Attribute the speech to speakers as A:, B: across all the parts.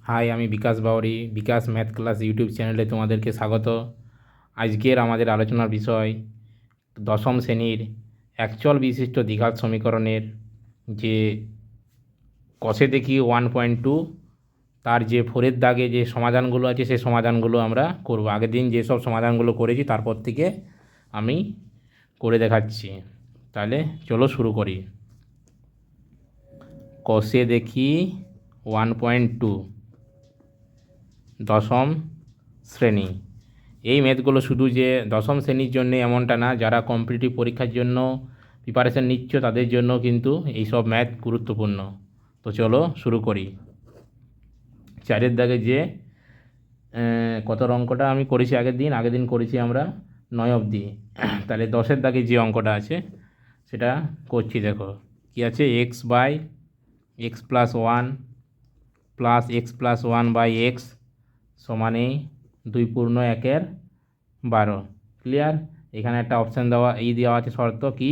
A: High, আমি বিকাশ বাউরি। বিকাশ math class YouTube চ্যানেলে তোমাদেরকে স্বাগত। আজকের আমাদের আলোচনার বিষয় দশম শ্রেণীর একচল বিশিষ্ট দ্বিঘাত সমীকরণের যে কষে দেখি 1.2 তার যে ফোরের দাগে যে সমাধানগুলো আছে সেই সমাধানগুলো আমরা করব। আগের দিন যেসব সমাধানগুলো করেছি তারপর থেকে আমি করে দেখাচ্ছি। তাহলে চলো শুরু করি। কষে দেখি 1.2 দশম শ্রেণী। এই ম্যাথগুলো শুধু যে দশম শ্রেণীর জন্য এমনটা না, যারা কম্পিটিটিভ পরীক্ষার জন্য প্রিপারেশান নিচ্ছ তাদের জন্য কিন্তু এইসব ম্যাথ গুরুত্বপূর্ণ। তো চলো শুরু করি। চারের দাগে যে কত অঙ্কটা আমি করেছি আগের দিন করেছি আমরা 9 অবধি। তাহলে 10-এর দাগে যে অঙ্কটা আছে সেটা করছি। দেখো কি আছে, X by X plus one plus X plus one by X সমানে 2 পূর্ণ 1/12। ক্লিয়ার? এখানে একটা অপশান দেওয়া আছে, শর্ত কি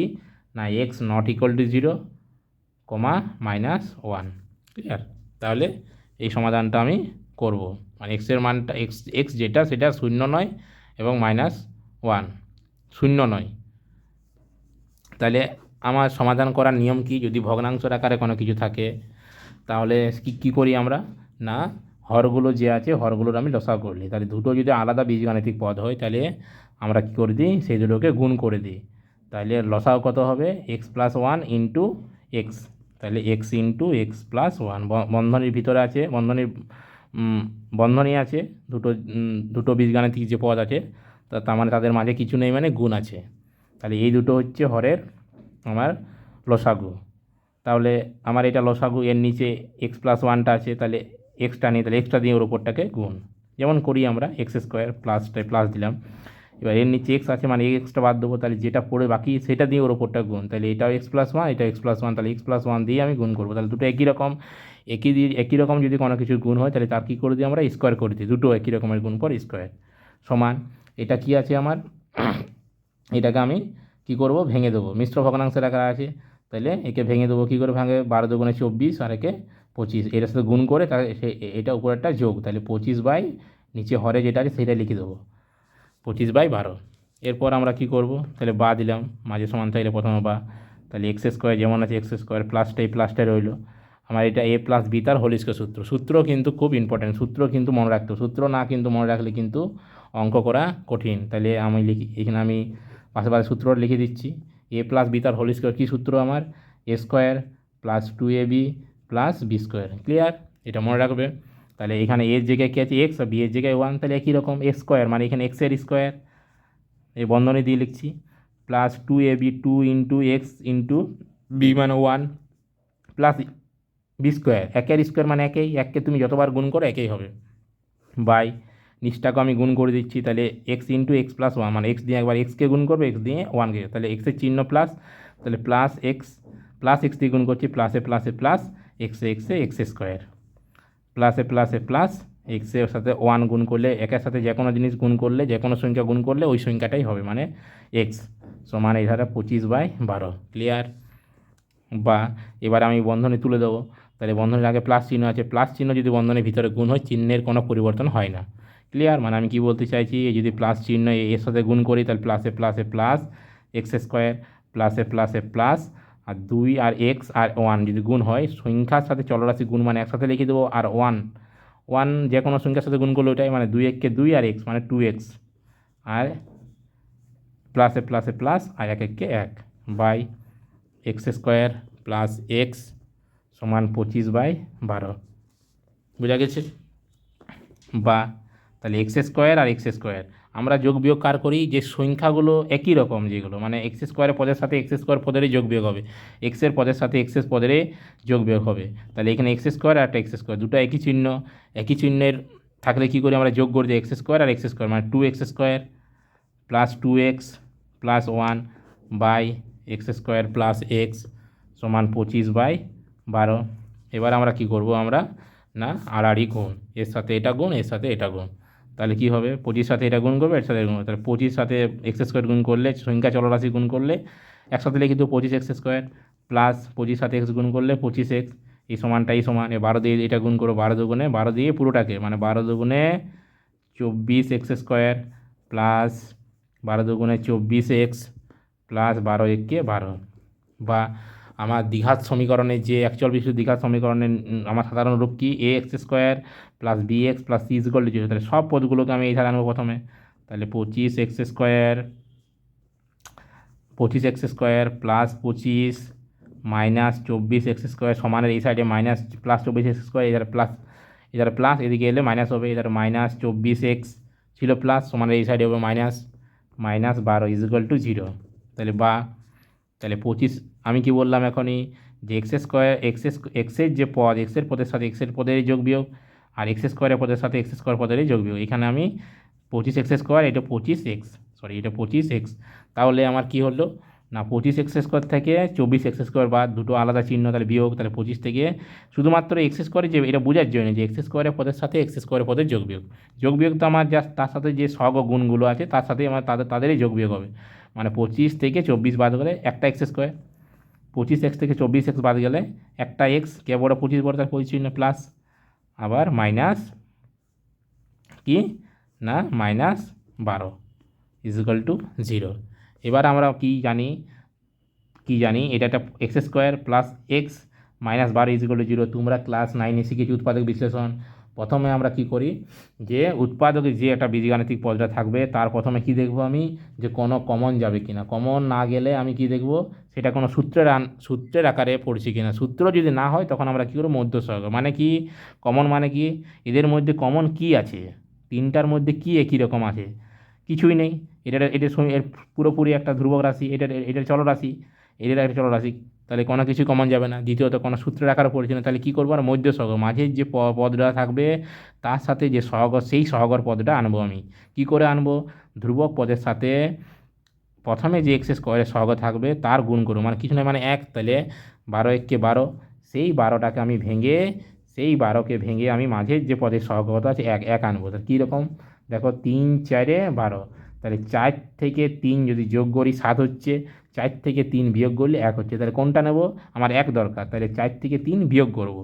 A: না, x not equal to 0, -1। Clear? তাহলে এই সমাধানটা আমি করব। মানে এক্সের মানটা এক্স যেটা সেটা 0 নয় এবং -1 শূন্য নয়। তাহলে আমার সমাধান করার নিয়ম কি, যদি ভগ্নাংশের আকারে কোনো কিছু থাকে তাহলে কী করি আমরা না, হরগুলো যে আছে হরগুলোর আমি লসাগু করলি। তাহলে দুটো যদি আলাদা বীজগাণিতিক পদ হয় তাহলে আমরা কী করে দিই, সেই দুটোকে গুণ করে দিই। তাহলে লসাগু কত হবে, X plus one into X. তাহলে X into X plus one, বন্ধনীর ভিতরে আছে, বন্ধনী আছে দুটো বীজগাণিতিক যে পদ আছে তার মানে তাদের মাঝে কিছু নেই, মানে গুণ আছে। তাহলে এই দুটো হচ্ছে হরের আমার লসাগু। তাহলে আমার এটা লসাগু, এর নিচে এক্স প্লাস ওয়ানটা আছে, তাহলে এক্সটা নিই, তাহলে এক্সটা দিয়ে ওর ওপরটাকে গুণ, যেমন করি আমরা এক্স স্কোয়ার প্লাস দিলাম। এবার এর নিচে এক্স আছে মানে এক্সটা বাদ দেবো, তাহলে যেটা পড়ে বাকি সেটা দিয়ে ওর ওপরটা গুণ। তাহলে এটাও এক্স প্লাস ওয়ান, এটা এক্স প্লাস ওয়ান, তাহলে এক্স প্লাস ওয়ান দিয়ে আমি গুণ করবো। তাহলে দুটো একই রকম যদি কোনো কিছুর গুণ হয় তাহলে তার কী করে দিই আমরা, স্কোয়ার করে দিই। দুটো একই রকমের গুণ পর স্কোয়ার সমান। এটা কি আছে আমার, এটাকে আমি কি করব, ভেঙে দেবো। মিশ্র ভগ্নাংশের আকারে আছে, তাহলে একে ভেঙে দেবো। কী করে ভাঙে, 12 দুগুণে 24 আর একে 25, এটার সাথে গুণ করে তাহলে এটা উপরে একটা যোগ, তাহলে 25 বাই নিচে হরে যেটা আছে সেটা লিখে দেবো, 25/12। এরপর আমরা কি করব, তাহলে বা দিলাম, মাঝে সমান থাকলে প্রথমে বা, তাহলে এক্স স্কোয়ার যেমন আছে এক্স স্কোয়ার প্লাসটাই রইলো। আমার এটা এ প্লাস বি তার হোল স্কোয়ার সূত্র কিন্তু খুব ইম্পর্ট্যান্ট, সূত্র কিন্তু মনে রাখতে হবে। সূত্র না কিন্তু মনে রাখলে কিন্তু অঙ্ক করা কঠিন। তাহলে আমি এখানে আমি পাশে সূত্র লিখে দিচ্ছি। এ প্লাস বি তার হোল স্কোয়ার, কী সূত্র আমার, A square plus 2ab plus B square. Clear? এটা মনে রাখবে। তাহলে এখানে এর জায়গায় কী আছে এক্স, আর বি এর জায়গায় 1, তাহলে একই রকম এ স্কোয়ার মানে এখানে এক্সের স্কোয়ার, এই বন্ধনী দিয়ে লিখছি, plus 2ab 2 into X into B মানে 1 প্লাস বি স্কোয়ার, একের স্কোয়ার মানে এককে তুমি যতবার গুণ করো একই হবে, বাই নিচটাকে আমি গুণ করে দিচ্ছি। তাহলে X into X plus one, মানে এক্স দিয়ে একবার এক্সকে গুণ করবে, এক্স দিয়ে ওয়ানকে, তাহলে এক্সের চিহ্ন প্লাস, তাহলে প্লাস এক্স দিয়ে গুণ করছি, প্লাসে প্লাস এক্স স্কোয়ার, প্লাসে প্লাস এক্সের সাথে ওয়ান গুণ করলে, একের সাথে যে কোনো জিনিস গুণ করলে, যে কোনো সংখ্যা গুণ করলে ওই সংখ্যাটাই হবে, মানে এক্স সমান এই ধারা 25/12। ক্লিয়ার? বা এবার আমি বন্ধনী তুলে দেবো। তাহলে বন্ধনীর আগে প্লাস চিহ্ন আছে, প্লাস চিহ্ন যদি বন্ধনীর ভিতরে গুণ হয় চিহ্নের কোনো পরিবর্তন হয় না। ক্লিয়ার? মানে আমি কি বলতে চাইছি, যদি প্লাস চিহ্ন এর সাথে গুণ করি তাহলে প্লাসে প্লাস এক্স স্কোয়ার, প্লাসে প্লাস, আর 2 আর এক্স আর 1 যদি গুণ হয়, সংখ্যার সাথে চলরাশি গুণ মানে একসাথে লিখে দেবো, আর ওয়ান যে কোনো সংখ্যার সাথে গুণ করলে ওইটাই, মানে 2 এককে 2 আর এক্স মানে 2x, আর প্লাসে প্লাস আর এককে 1 by X square plus X সমান 25/12। বোঝা গেছে? বা তাহলে এক্স স্কোয়ার আর এক্স স্কোয়ার আমরা যোগ বিয়োগ কার করি, যে সংখ্যাগুলো একই রকম, যেগুলো মানে এক্স স্কোয়ারের পদের সাথে এক্স স্কোয়ার পদেরই যোগ বিয়োগ হবে, এক্সের পদের সাথে এক্স পদেরই যোগ বিয়োগ হবে। তাহলে এখানে এক্স স্কোয়ার আর একটা এক্স স্কোয়ার, দুটো একই চিহ্নের থাকলে কী করি আমরা, যোগ করে দিই এক্স স্কোয়ার আর এক্স স্কোয়ার, মানে 2x square plus 2x plus 1 by X square plus X সমান 25/12। এবার আমরা কি করব, আমরা না আড়াআড়ি গুণ, এর সাথে এটা গুণ, এর সাথে এটা গুণ, তাহলে কি হবে, 25 সাথে এটা গুণ করবে, এর সাথে গুণ, তাহলে 25 সাথে এক্স স্কোয়ার গুণ করলে, সংখ্যা চলরাশি গুণ করলে একসাথে লিখে দেবো 25x স্কোয়ার, প্লাস 25 সাথে এক্স গুণ করলে 25x, এই সমানটা এই সমান, 12 দিয়ে এটা গুণ করো, 12 দিয়ে পুরোটাকে, মানে 12 × 24 x² প্লাস 12 × 24x প্লাস 12 × 12, বা আমার দ্বিঘাত সমীকরণে যে অ্যাকচুয়াল বিশিষ্ট দ্বিঘাত সমীকরণের আমার সাধারণ রূপ কি, ax² plus bx plus c = 0। তাহলে সব পদগুলোকে আমি এই ধারে আনবো প্রথমে। তাহলে 25x² প্লাস 25 মাইনাস 24x² সমানের এই সাইডে মাইনাস প্লাস 24x², এধারে প্লাস, এদিকে এলে মাইনাস হবে, এধারে মাইনাস 24x ছিল প্লাস, সমানের এই সাইডে হবে মাইনাস, -12 = 0। তাহলে তাহলে 25, আমি কি বললাম এখনই যে এক্সের যে পদ, এক্সের পদের সাথে এক্সের পদের যোগ বিয়োগ, আর x² পদের সাথে x² পদেরই যোগ বিয়োগ। এখানে আমি 25x², এটা 25x, এটা 25x। তাহলে আমার কি হলো না, 25x² থেকে 24x² বাদ, দুটো আলাদা চিহ্ন, তাহলে বিয়োগ, তাহলে 25 থেকে শুধুমাত্র x² যে এটা বোঝার জন্য যে x² পদের সাথে x² পদের যোগ বিয়োগ তো আমার জাস্ট তার সাথে যে সহগ গুণগুলো আছে তার সাথে আমার তাদেরই যোগ বিয়োগ হবে। মানে 25 থেকে 24 বাদ গেলে একটা x², 25x থেকে 24x বাদ গেলে একটা x, কে বড় 25 বড়, তার 25 চিহ্ন প্লাস, আবার মাইনাস কি না -12 = 0। এবার আমরা কি জানি এটা একটা x² প্লাস x -12 = 0। তোমরা ক্লাস 9-এ শিখেছি উৎপাদক বিশ্লেষণ। প্রথমে আমরা কি করি, যে উৎপাদকে যে একটা বীজগাণিতিক পদটা থাকবে তার প্রথমে কি দেখব আমি, যে কোনো কমন যাবে কিনা। কমন না গেলে আমি কি দেখব, সেটা কোনো সূত্রের আকারে পড়ছি কিনা। সূত্র যদি না হয় তখন আমরা কী করব, মধ্য সহগ। মানে কি কমন, মানে কি এদের মধ্যে কমন কি আছে, তিনটার মধ্যে কি একই রকম আছে, কিছুই নেই। এর পুরোপুরি একটা ধ্রুবক রাশি, এটার চলরাশি, এটার একটা চলরাশি, তাহলে কোনো কিছু কমন যাবে না। দ্বিতীয়ত কোনো সূত্রের আকারে পড়ছে না, তাহলে কী করবো, আর মধ্য সহগ, মাঝের যে পদটা থাকবে তার সাথে যে সহগর, সেই সহগর পদটা আনবো আমি। কি করে আনবো, ধ্রুবক পদের সাথে প্রথমে যে x² সহগ থাকবে তার গুণ করবো, মানে কিছু নয়, মানে 1। তাহলে 12 × 1 = 12, সেই 12টাকে আমি ভেঙে, সেই 12কে ভেঙে আমি মাঝের যে পদের সহগতা আছে 1 আনবো। তাহলে কীরকম দেখো, 3 × 4 = 12, তাহলে 4 থেকে 3 যদি যোগ করি 7 হচ্ছে, 4 থেকে 3 বিয়োগ করলে 1 হচ্ছে। তাহলে কোনটা নেব, আমার 1 দরকার, তাহলে 4 থেকে 3 বিয়োগ করব।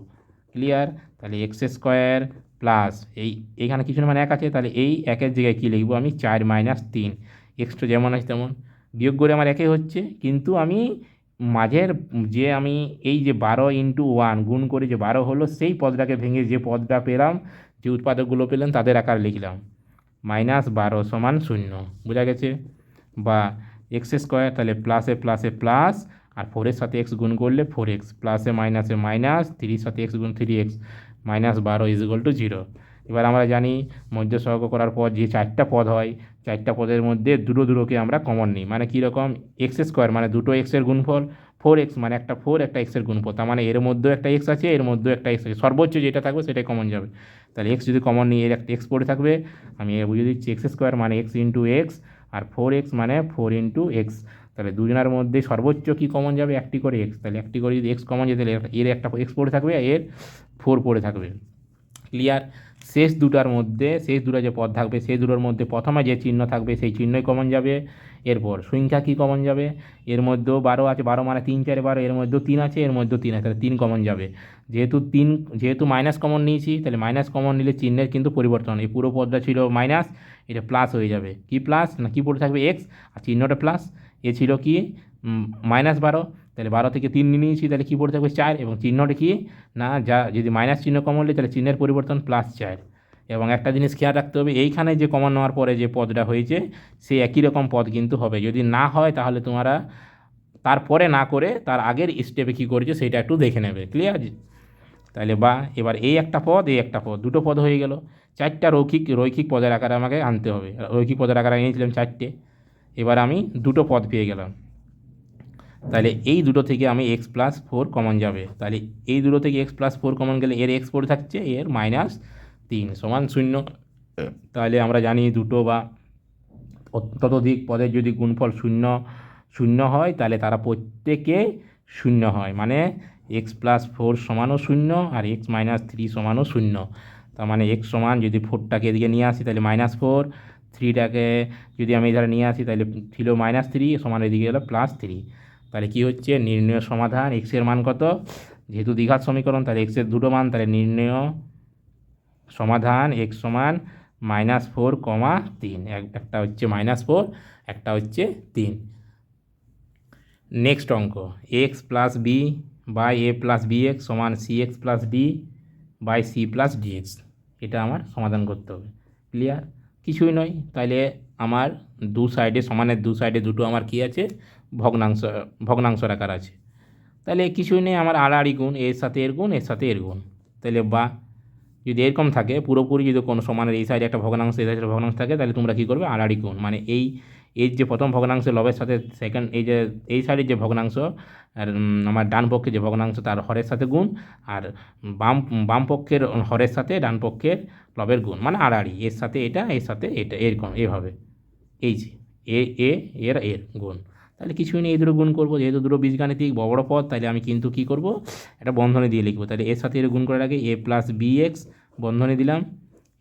A: ক্লিয়ার। তাহলে x² প্লাস এইখানে কিছু না, মানে 1 আছে, তাহলে এই 1-এর জায়গায় কী লিখবো আমি, 4 - 3, এক্সটা যেমন আছে তেমন, বিয়োগ করে আমার 1 হচ্ছে, কিন্তু আমি মাঝের যে আমি এই যে 12 × 1 গুণ করে যে 12 হলো, সেই পদটাকে ভেঙে যে পদটা পেলাম, যে উৎপাদকগুলো পেলাম তাদের আকারে লিখলাম, -12 = 0। বোঝা গেছে। বা x², তাহলে প্লাসে প্লাসে প্লাস, আর 4-এর সাথে x গুণ করলে 4x, প্লাসে মাইনাসে মাইনাস, 3-এর সাথে x গুণ 3x, -12 = 0। এবার আমরা জানি মধ্য সহগ করার পর যে 4টা পদ হয়, 4টা পদের মধ্যে দুটোকে আমরা কমন নিই। মানে কীরকম, x² মানে দুটো এক্সের গুণফল, 4x মানে একটা 4 একটা এক্সের গুণফল, তার মানে এর মধ্যেও একটা x আছে, এর মধ্যেও একটা x আছে, সর্বোচ্চ যেটা থাকবে সেটাই কমন যাবে। তাহলে x যদি কমন নিই, এর একটা x পড়ে থাকবে, আমি বুঝিয়ে দিচ্ছি, x² মানে x × x, আর 4x মানে 4 × x। তাহলে দুজনের মধ্যে সর্বোচ্চ কি কমন যাবে, একটি করে x, তাহলে একটি করে যদি x কমন যায়, তাহলে এর একটা x পড়ে থাকবে, এর 4 পড়ে থাকবে। ক্লিয়ার। শেষ দুটো যে পদ থাকবে, সেই দুটোর মধ্যে প্রথমে যে চিহ্ন থাকবে সেই চিহ্নই কমন যাবে। এরপর সংখ্যা কি কমন যাবে, এর মধ্যেও 12 আছে, 12 মানে 3 × 4 = 12, এর মধ্যেও 3 আছে, এর মধ্যেও 3 আছে, তাহলে 3 কমন যাবে। যেহেতু মাইনাস কমন নিয়েছি, তাহলে মাইনাস কমন নিলে চিহ্নের কিন্তু পরিবর্তন, এই পুরো পদটা ছিল মাইনাস, এটা প্লাস হয়ে যাবে। কি প্লাস না, কি পড়ে থাকবে x, আর চিহ্নটা প্লাস। এ ছিল কি -12, তাহলে 12 থেকে 3 নিয়ে নিয়েছি, তাহলে কী পড়ে থাকবে 4, এবং চিহ্নটা কি না, যা যদি মাইনাস চিহ্ন কমন নিই তাহলে চিহ্নের পরিবর্তন +4। এবং একটা জিনিস খেয়াল রাখতে হবে, এইখানে যে কমন নেওয়ার পরে যে পদটা হয়েছে সেই একই রকম পদ কিন্তু হবে। যদি না হয় তাহলে তোমরা তারপরে না করে তার আগের স্টেপে কী করেছে সেটা একটু দেখে নেবে। ক্লিয়ার। তাহলে এবার এই একটা পদ, এই একটা পদ, দুটো পদ হয়ে গেল। 4টা রৈখিক পদের আকারে আমাকে আনতে হবে। রৈখিক পদের আকারে নিয়েছিলাম 4টে, এবার আমি দুটো পদ পেয়ে গেলাম। তাহলে এই দুটো থেকে আমি x+4 কমন যাবে, তাহলে এই দুটো থেকে x+4 কমন গেলে এর x পড়ে থাকছে, এর -3 = 0। তাহলে আমরা জানি দুটো বা ততোধিক পদের যদি গুণফল 0 হয় তাহলে তারা প্রত্যেকে 0 হয়, মানে x+4 = 0 আর x-3 = 0। তার মানে x সমান, যদি 4টাকে এদিকে নিয়ে আসি তাহলে -4, 3টাকে যদি আমি এধারে নিয়ে আসি তাহলে ছিল -3 সমান, এদিকে গেলো +3। তাহলে কি হচ্ছে, নির্ণয় সমাধান x এর মান কত যেহেতু দ্বিঘাত সমীকরণ তাহলে এক্সের দুটো মান, তাহলে নির্ণয় সমাধান এক্স সমান -4, 3, একটা হচ্ছে -4, একটা হচ্ছে 3। নেক্সট অঙ্ক, X plus B by A plus B X সমান C X plus D by C plus DX. এটা আমার সমাধান করতে হবে। ক্লিয়ার? কিছুই নয়, তাইলে আমার দু সাইডে সমানের দু সাইডে দুটো আমার কি আছে, ভগ্নাংশ আকার আছে। তাহলে কিছুই নেই, আমার আড়াআড়ি গুণ, এর সাথে এর গুণ, এর সাথে এর গুণ। তাহলে বা যদি এরকম থাকে পুরোপুরি, যদি কোনো সমানের এই সাইডে একটা ভগ্নাংশ এই সাইডে ভগ্নাংশ থাকে, তাহলে তোমরা কী করবে, আড়াআড়ি গুণ, মানে এই যে প্রথম ভগ্নাংশের লবের সাথে সেকেন্ড এই সাইডের যে ভগ্নাংশ আর আমার ডান পক্ষে যে ভগ্নাংশ তার হরের সাথে গুণ, আর বাম পক্ষের হরের সাথে ডান পক্ষের লবের গুণ, মানে আড়াআড়ি, এর সাথে এটা, এর সাথে এটা, এর গুণ, এভাবে এই যে এর গুণ। তাহলে কিছুই নেই, এই দুটো গুণ করবো, যেহেতু দুটো বীজগাণিতিক বড় বড় পদ, তাহলে আমি কিন্তু কী করবো, একটা বন্ধনী দিয়ে লিখবো। তাহলে এর সাথে এর গুণ করার আগে এ প্লাস বি এক্স বন্ধনী দিলাম,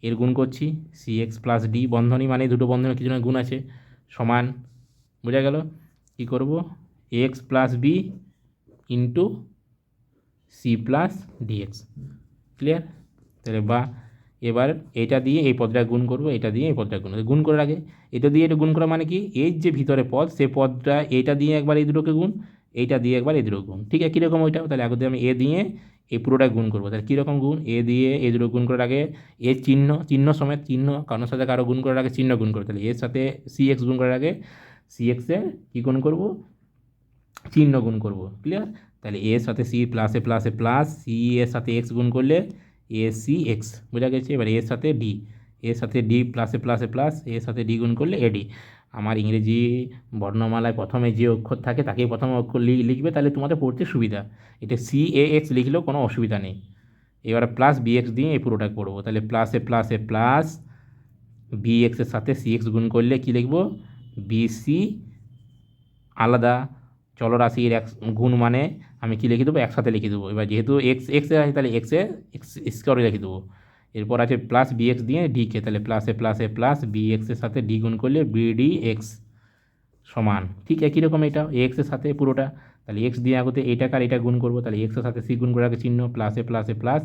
A: এর গুণ করছি সি এক্স প্লাস ডি বন্ধনী, মানে দুটো বন্ধনী কিছু না গুণ আছে, সমান, বোঝা গেল? কী করবো, X plus B into C plus DX. Clear? তাহলে বা এবার এটা দিয়ে এই পদটা গুণ করবো, এটা দিয়ে এই পদটা গুণ করার আগে এটা দিয়ে এটা গুণ করা মানে কি, এই যে ভিতরে পদ সে পদটা এইটা দিয়ে একবার এই দুটোকে গুণ, এইটা দিয়ে একবার এই দুটো গুণ, ঠিক আছে? কীরকম ওইটাও, তাহলে আগে আমি এ দিয়ে এই পুরোটা গুণ করবো। তাহলে কীরকম গুণ, এ দিয়ে এই দুটো গুণ করার আগে এর চিহ্ন সমেত, চিহ্ন কারোর সাথে কারো গুণ করার আগে চিহ্ন গুণ করবো। তাহলে এর সাথে সি এক্স গুণ করার আগে সি এক্সের কী গুণ করবো, চিহ্ন গুণ করবো। ক্লিয়ার? তাহলে এর সাথে সি প্লাসে প্লাসে প্লাস, সি এর সাথে এক্স গুণ করলে এ সি এক্স, বোঝা গেছে? এবার এর সাথে ডি, এর সাথে ডি প্লাসে প্লাসে প্লাস, এর সাথে ডি গুণ করলে এডি। আমার ইংরেজি বর্ণমালায় প্রথমে যে অক্ষর থাকে তাকেই প্রথম অক্ষর লিখবে, তাহলে তোমাদের পড়তে সুবিধা। এটা সি এ এক্স লিখলেও কোনো অসুবিধা নেই। এবার প্লাস বি এক্স দিয়ে এই পুরোটা করবো। তাহলে প্লাসে প্লাসে প্লাস, বি এক্সের সাথে সি এক্স গুণ করলে কী লিখবো, বিসি আলাদা চলরাশির এক গুণ, মানে আমি কী লিখে দেবো, একসাথে লিখে দেবো। এবার যেহেতু এক্সে আছে তাহলে এক্স স্কোয়ারে লিখে দেবো। এরপর আছে প্লাস বি এক্স দিয়ে ডিকে, তাহলে প্লাসে প্লাসে প্লাস, বি এক্সের সাথে ডি গুণ করলে বিডি এক্স সমান, ঠিক একই রকম এটা এক্সের সাথে পুরোটা। তাহলে এক্স দিয়ে আগতে এইটাকে আর এটা গুণ করবো, তাহলে এক্সের সাথে সি গুণ করে আগে চিহ্ন, প্লাসে প্লাসে প্লাস,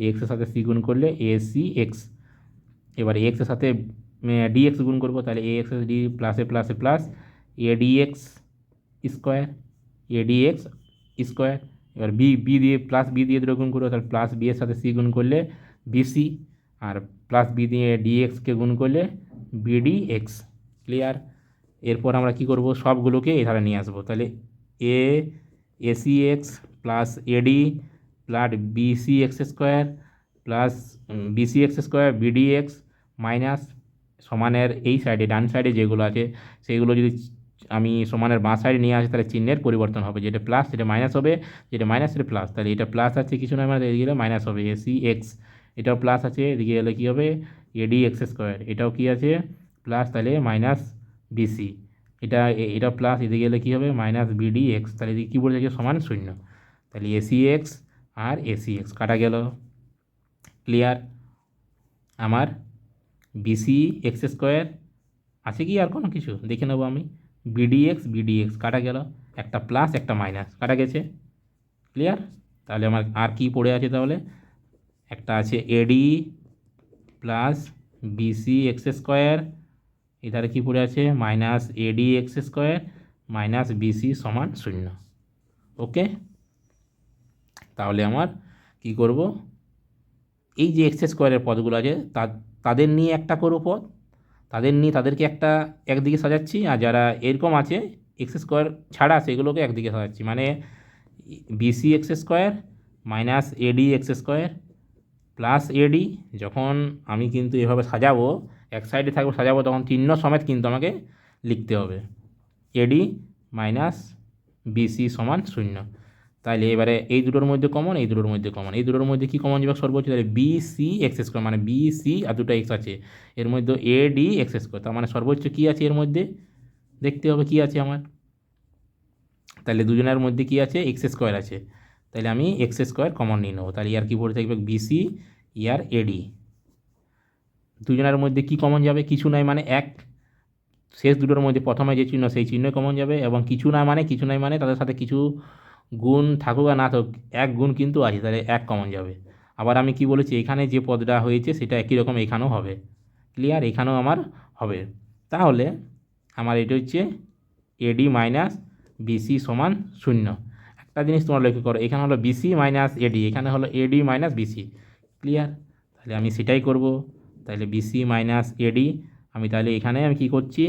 A: এক্সের সাথে সি গুণ করলে এ সি এক্স। এবার এক্সের সাথে ডিএক্স গুণ করবো, তাহলে এ এক্স ডি প্লাসে প্লাসে প্লাস, এ ডিএক্স স্কোয়ার, এডিএক্স স্কোয়ার। এবার বি দিয়ে প্লাস বি দিয়ে দুটো গুণ করবো, তাহলে প্লাস বি এর সাথে সি গুণ করলে বিসি, আর প্লাস বি দিয়ে ডিএক্সকে গুণ করলে বিডিএক্স। ক্লিয়ার? এরপর আমরা কি করব, সবগুলোকে এধারে নিয়ে আসবো। তাহলে AC X plus AD plus BC X square plus BC X square BDX minus সমানের এই সাইডে ডান সাইডে যেগুলো আছে সেগুলো যদি আমি সমানের বাঁ সাইডে নিয়ে আসি, তাহলে চিহ্নের পরিবর্তন হবে, যেটা প্লাস সেটা মাইনাস হবে, যেটা মাইনাস সেটা প্লাস। তাহলে এটা প্লাস আছে কিছু নয়, মানে এদিকে গেলে মাইনাস হবে, এসি এক্স এটাও প্লাস আছে, এদিকে গেলে কী হবে, এডি এক্স স্কোয়ার, এটাও কী আছে প্লাস, তাহলে মাইনাস বিসি, এটা প্লাস, এদিকে গেলে কী হবে মাইনাস বিডি এক্স, তাহলে এদিকে কী বলে যাচ্ছে সমান 0। তাহলে এসি এক্স আর এসি এক্স কাটা গেল। ক্লিয়ার? আমার বিসি এক্স স্কোয়ার আছে কি আর কোনো কিছু দেখে নেবো আমি, বিডিএক্স কাটা গেল, একটা প্লাস একটা মাইনাস কাটা গেছে। ক্লিয়ার? তাহলে আমার আর কি পড়ে আছে, তাহলে একটা আছে AD plus BC X square, এধারে কী পড়ে আছে minus AD X square minus BC সমান 0। ওকে, তাহলে আমার কি করব, এই যে এক্স স্কোয়ারের পদগুলো আছে তাদের নিয়ে একটা করবো পদ, তাদেরকে একটা একদিকে সাজাচ্ছি, আর যারা এরকম আছে এক্স স্কোয়ার ছাড়া সেগুলোকে একদিকে সাজাচ্ছি, মানে BC X square minus AD X square plus AD. যখন আমি কিন্তু এভাবে সাজাবো, এক সাইডে থাকবো সাজাবো, তখন চিহ্ন সমেত কিন্তু আমাকে লিখতে হবে, এডি মাইনাস বিসি সমান 0। তাহলে এবারে এই দুটোর মধ্যে কমন, এই দুটোর মধ্যে কমন, এই দুটোর মধ্যে কী কমন যাবে সর্বোচ্চ, তাহলে বিসি এক্স স্কোয়ার, মানে বিসি আর দুটো এক্স আছে এর মধ্যে এডি এক্স স্কোয়ার, তার মানে সর্বোচ্চ কী আছে এর মধ্যে দেখতে হবে কী আছে আমার। তাহলে দুজনের মধ্যে কী আছে, এক্স স্কোয়ার আছে, তাহলে আমি এক্স স্কোয়ার কমন নিয়ে নেবো। তাহলে ইয়ার কী পড়ে থাকবে বিসি ইয়ার এডি, দুজনের মধ্যে কী কমন যাবে, কিছু নয় মানে এক, শেষ দুটোর মধ্যে প্রথমে যে চিহ্ন সেই চিহ্ন কমন যাবে, এবং কিছু নাই মানে তাদের সাথে কিছু গুণ থাকুক আর না থাকুক এক গুণ কিন্তু আছে, তাহলে এক কমন যাবে। আবার আমি কি বলেছি, এখানে যে পদটা হয়েছে সেটা একই রকম এখানেও হবে। ক্লিয়ার? এখানেও আমার হবে। তাহলে আমার এটা হচ্ছে এডি মাইনাস বিসি সমান 0। একটা জিনিস তোমরা লক্ষ্য করো, এখানে হলো বিসি মাইনাস এডি, এখানে হলো এডি মাইনাস বিসি। ক্লিয়ার? তাহলে আমি সেটাই করব। তাহলে বিসি মাইনাস এডি, আমি তাহলে এখানে আমি কী করছি,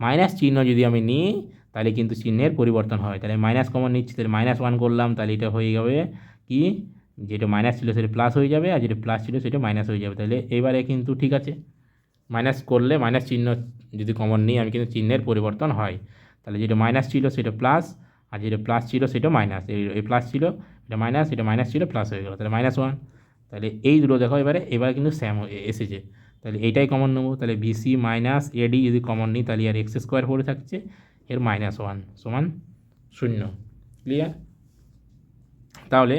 A: মাইনাস চিহ্ন যদি আমি নিই তাহলে কিন্তু চিহ্নের পরিবর্তন হয়। তাহলে মাইনাস কমন নিচ্ছি, তাহলে -1 করলাম, তাহলে এটা হয়ে যাবে কি, যেটা মাইনাস ছিল সেটা প্লাস হয়ে যাবে, আর যেটা প্লাস ছিল সেটা মাইনাস হয়ে যাবে। তাহলে এবারে কিন্তু ঠিক আছে, মাইনাস করলে মাইনাস চিহ্ন যদি কমন নিই আমি কিন্তু চিহ্নের পরিবর্তন হয়। তাহলে যেটা মাইনাস ছিল সেটা প্লাস, আর যেটা প্লাস ছিল সেটা মাইনাস, এই প্লাস ছিল এটা মাইনাস, এটা মাইনাস ছিল প্লাস হয়ে গেল, তাহলে -1। তাহলে এই দুটো দেখো এবারে কিন্তু স্যাম এসেছে। তাহলে এইটাই কমন নেবো, তাহলে বিসি মাইনাস এডি যদি কমন নিই তাহলে আর x² পড়ে থাকছে, এর -1 সমান 0। ক্লিয়ার? তাহলে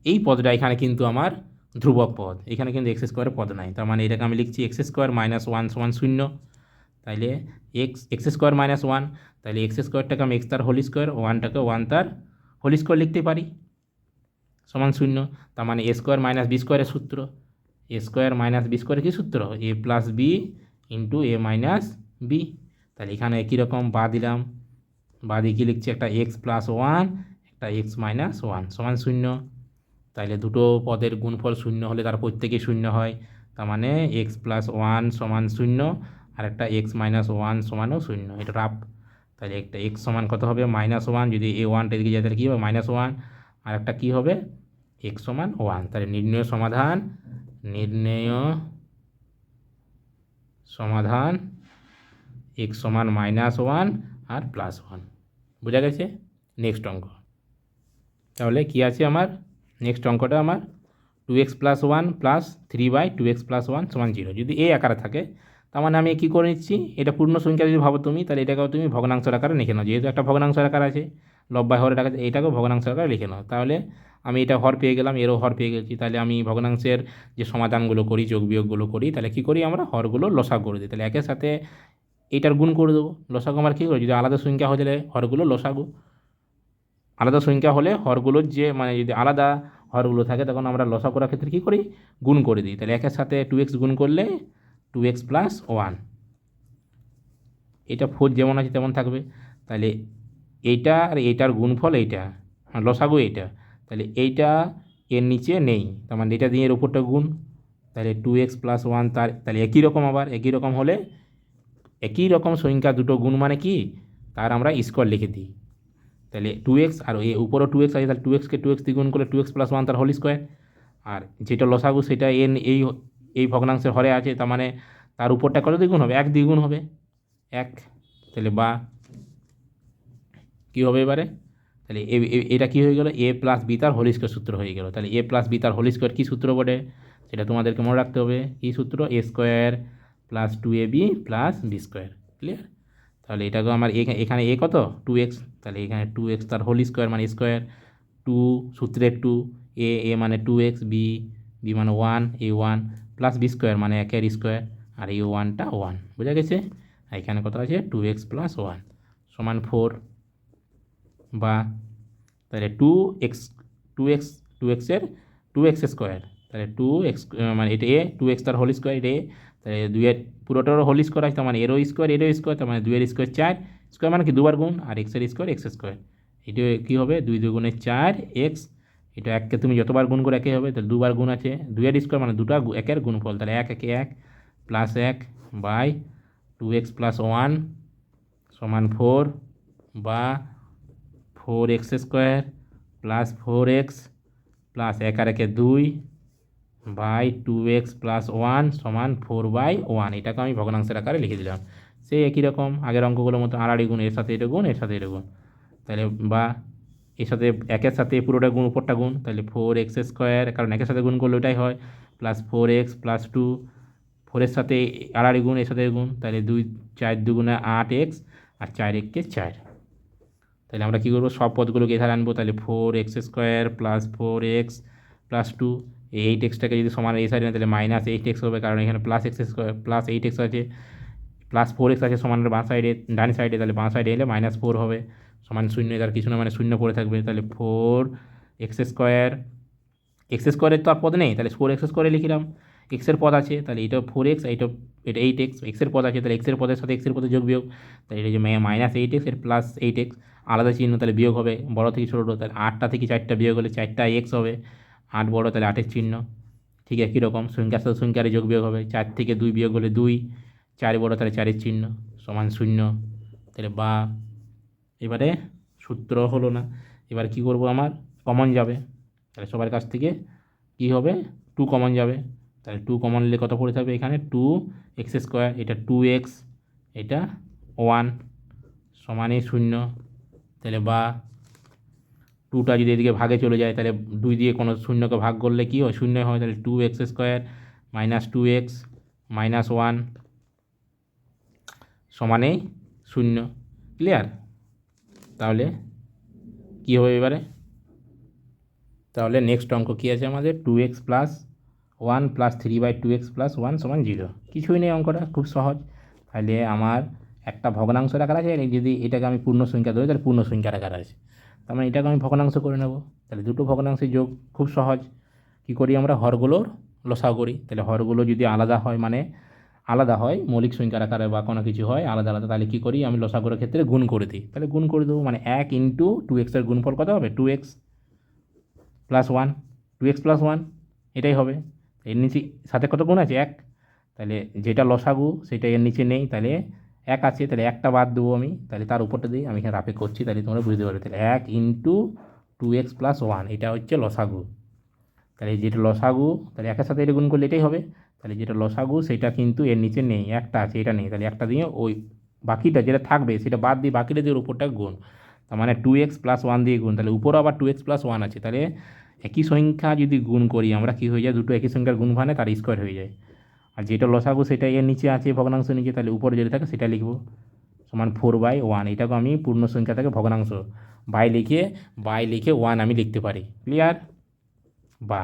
A: এই পদটা এখানে কিন্তু আমার ধ্রুবক পদ, এখানে কিন্তু x² পদ নাই, তার মানে এটাকে আমি লিখছি x² -1 সমান 0। তাইলে x² -1, তাহলে x²টাকে আমি x তার হোল স্কোয়ার, 1টাকে 1 তার হোল স্কোয়ার লিখতে পারি, সমান 0। তার মানে a² - b² সূত্র, a² - b² কী সূত্র, a plus B into a minus B. তাহলে এখানে একই রকম বা দিলাম, বা দিয়ে কী লিখছি, একটা x + 1 একটা x - 1 সমান 0। তাহলে দুটো পদের গুণফল 0 হলে তার প্রত্যেকেই 0 হয়, তার মানে x + 1 সমান 0, আর একটা x - 1 সমানও 0, এটা রাফ। তাহলে একটা x সমান কত হবে, -1, যদি এই 1টা এদিকে যায় তাহলে কী হবে -1, আর একটা কী হবে x সমান 1। তাহলে নির্ণেয় সমাধান x সমান -1 আর +1। বোঝা গেছে? নেক্সট অঙ্ক। তাহলে কি আছে আমার নেক্সট অঙ্কটা, আমার 2x + 1 + 3/2x + 1 সমান 0 যদি এই আকারে থাকে, তার মানে আমি কী করে নিচ্ছি, এটা পূর্ণ সংখ্যা যদি ভাবো তুমি, তাহলে এটাকেও তুমি ভগ্নাংশের আকারে লিখে নাও, যেহেতু একটা ভগ্নাংশের আকার আছে, লব্বাই হরের আকারে, এটাকেও ভগ্নাংশের আকারে লিখে নাও। তাহলে আমি এটা হর পেয়ে গেলাম, এরও হর পেয়ে গেছি। তাহলে আমি ভগ্নাংশের যে সমাধানগুলো করি, যোগ বিয়োগগুলো করি, তাহলে কী করি, আমরা হরগুলো লসাগু করে দিই। তাহলে একের সাথে এটার গুণ করে দেবো, লসাগু আমার কী করে, যদি আলাদা সংখ্যা হয়ে গেলে হরগুলো লসাগু, আলাদা সংখ্যা হলে হরগুলোর যে মানে যদি আলাদা হরগুলো থাকে তখন আমরা লসাগু করার ক্ষেত্রে কী করি, গুণ করে দিই। তাহলে একের সাথে 2x গুণ করলে 2x + 1, এটা 4 যেমন আছে তেমন থাকবে। তাহলে এইটা আর এইটার গুণফল এইটা, লসাগু এইটা, তাহলে এইটা এর নিচে নেই, তার মানে এটা দিয়ে এর উপরটা গুণ, তাহলে 2x + 1 তাহলে একই রকম, আবার একই রকম হলে একই রকম সংখ্যা দুটো গুণ মানে কি, তার আমরা স্কোয়ার লিখে দিই। তাহলে 2x আর এই উপরও 2x আছে, তাহলে 2xকে 2x দিয়ে গুণ করলে 2x + 1 তার হোল স্কোয়ার, আর যেটা লসাগু সেটা এই ভগ্নাংশের হরে আছে, তার মানে তার উপরটা কত দ্বিগুণ হবে, 1 দ্বিগুণ হবে 1। তাহলে বা কী হবে এবারে, তাহলে এটা কী হয়ে গেল, a + b তার হোল স্কোয়ার সূত্র হয়ে গেল। তাহলে a + b তার হোল স্কোয়ার কী সূত্র বটে, সেটা তোমাদেরকে মনে রাখতে হবে, কী সূত্র, a² + 2ab + b²। ক্লিয়ার? তাহলে এটাকে আমার এখানে a কত 2x, তাহলে এখানে 2x তার হোল স্কোয়ার মানে স্কোয়ার, 2 সূত্রের 2, a মানে 2x, b মানে 1, a 1 + b² মানে 1 স্কোয়ার, আর এই 1টা 1। বোঝা গেছে? এখানে কত আছে, 2x + 1 সমান 4, বা তাহলে 2x এর 2x², তাহলে 2x মানে এটা a, 2x তার হোল স্কোয়ার, এটা a, তাহলে 2-এর পুরোটারও হোল স্কোয়ার আছে, তার মানে এরও স্কোয়ার এরও স্কোয়ার, তার মানে 2-এর স্কোয়ার 4, স্কোয়ার মানে কি দুবার গুণ, আর এক্সের স্কোয়ার x², এটা কী হবে 2 × 2 = 4x, এটা এককে তুমি যতবার গুণ করে একই হবে, তাহলে দুবার গুণ আছে, 2-এর স্কোয়ার মানে দুটা একের গুণফল, তাহলে 1 × 1 + 1 বাই 2x + 1 সমান 4, বা 4x² + 4x plus 1 R 1 2 by 2x + 1 সমান 4/1। এটাকে আমি ভগ্নাংশের আকারে লিখে দিলাম, সেই একই রকম আগের অঙ্কগুলোর মতো আড়াআড়ি গুণ, এর সাথে এটা গুণ, এর সাথে এটা গুণ, তাহলে বা এর সাথে একের সাথে পুরোটা গুণ উপরটা গুণ, তাহলে 4x², কারণ একের সাথে গুণ করলে ওটাই হয়, প্লাস 4x + 2, 4-এর সাথে আড়াআড়ি গুণ, এর সাথে গুণ, তাহলে 2 4 × 2 = 8x, আর 4 × 1 = 4। তাহলে আমরা কী করবো, সব পদগুলোকে এখানে আনবো, তাহলে 4x² + 4x + 2, এই 8xটাকে যদি সমান এই সাইডে তাহলে -8x হবে, কারণ এখানে +x² + 8x আছে, প্লাস 4x আছে সমানের বাঁ সাইডে, ডান সাইডে, তাহলে বাঁ সাইডে এলে -4 হবে সমান 0, তার কিছু না মানে 0 পড়ে থাকবে। তাহলে 4x², x² তো আর পদ নেই, তাহলে 4x² লিখলাম, এক্সের পদ আছে, তাহলে এটা 4x, এটা 8x, এক্সের পদ আছে, তাহলে এক্সের পদের সাথে এক্সের পদে যোগ বিয়োগ, তাহলে এটা যে -8x এর +8x, আলাদা চিহ্ন, তাহলে বিয়োগ হবে বড় থেকে ছোটো, তাহলে 8টা থেকে 4টা বিয়োগ হলে 4টা x হবে, 8 বড়, তাহলে 8-এর চিহ্ন। ঠিক একই রকম সংখ্যার সাথে সংখ্যারে যোগ বিয়োগ হবে, 4 থেকে 2 বিয়োগ হলে 2, 4 বড়, তাহলে 4-এর চিহ্ন সমান 0, তাহলে বা। এবারে সূত্র হলো না, এবার কি করব, আমার কমন যাবে, তাহলে সবার কাছ থেকে কি হবে 2 কমন যাবে, তাহলে 2 কমন নিলে কত পড়ে থাকবে এখানে 2x², এটা 2x, এটা 1 সমানই 0, তাহলে বা 2টা যদি এদিকে ভাগে চলে যায় তাহলে 2 দিয়ে কোনো শূন্যকে ভাগ করলে কী হয়, 0 হয়, তাহলে 2x² -2x -1 সমানেই 0। ক্লিয়ার? তাহলে কী হবে এবারে, তাহলে নেক্সট অঙ্ক কী আছে আমাদের, 2x + 1 + 3/2x + 1 = 0। কিছুই নেই, অঙ্কটা খুব সহজ। তাহলে আমার একটা ভগ্নাংশের আকার আছে, আর যদি এটাকে আমি পূর্ণ সংখ্যা ধরি তাহলে পূর্ণ সংখ্যার আকার আছে, তার মানে এটাকে আমি ভগ্নাংশ করে নেব। তাহলে দুটো ভগ্নাংশের যোগ খুব সহজ, কী করি আমরা, হরগুলোর লসাগু করি। তাহলে হরগুলো যদি আলাদা হয়, মানে আলাদা হয় মৌলিক সংখ্যার আকারে বা কোনো কিছু হয় আলাদা আলাদা, তাহলে কী করি, আমি লসাগুর ক্ষেত্রে গুণ করে দিই, তাহলে গুণ করে দেবো, মানে 1 × 2x এর গুণফল কত হবে, 2x + 1, 2x + 1 এটাই হবে। এর নিচে সাথে কত গুণ আছে, 1, তাহলে যেটা লসাগু সেটা এর নিচে নেই, তাহলে 1 আছে, তাহলে একটা বাদ দেবো আমি, তাহলে তার উপরটা দিই, আমি এখানে রাফে করছি তাহলে তোমরা বুঝতে পারবে। তাহলে 1 × 2x + 1 এটা হচ্ছে লসাগু, তাহলে যেটা লসাগু, তাহলে একের সাথে এটা গুণ করলে এটাই হবে, তাহলে যেটা লসাগু সেটা কিন্তু এর নিচে নেই, একটা আছে, এটা নেই, তাহলে একটা দিয়ে ওই বাকিটা যেটা থাকবে সেটা বাদ দিয়ে বাকিটা দিয়ে উপরটা গুণ, তার মানে 2x + 1 দিয়ে গুণ, তাহলে উপরও আবার 2x + 1 আছে, তাহলে একই সংখ্যা যদি গুণ করি আমরা কী হয়ে যায়, দুটো একই সংখ্যার গুণ ভানে তার স্কোয়ার হয়ে যায়, আর যেটা লসাগু সেটা এর নিচে আছে ভগ্নাংশ নিচে, তাহলে উপরে যেটা থাকে সেটা লিখব সমান 4/1, এটাকে আমি পূর্ণ সংখ্যা থেকে ভগ্নাংশ বাই লিখে 1 আমি লিখতে পারি। ক্লিয়ার? বা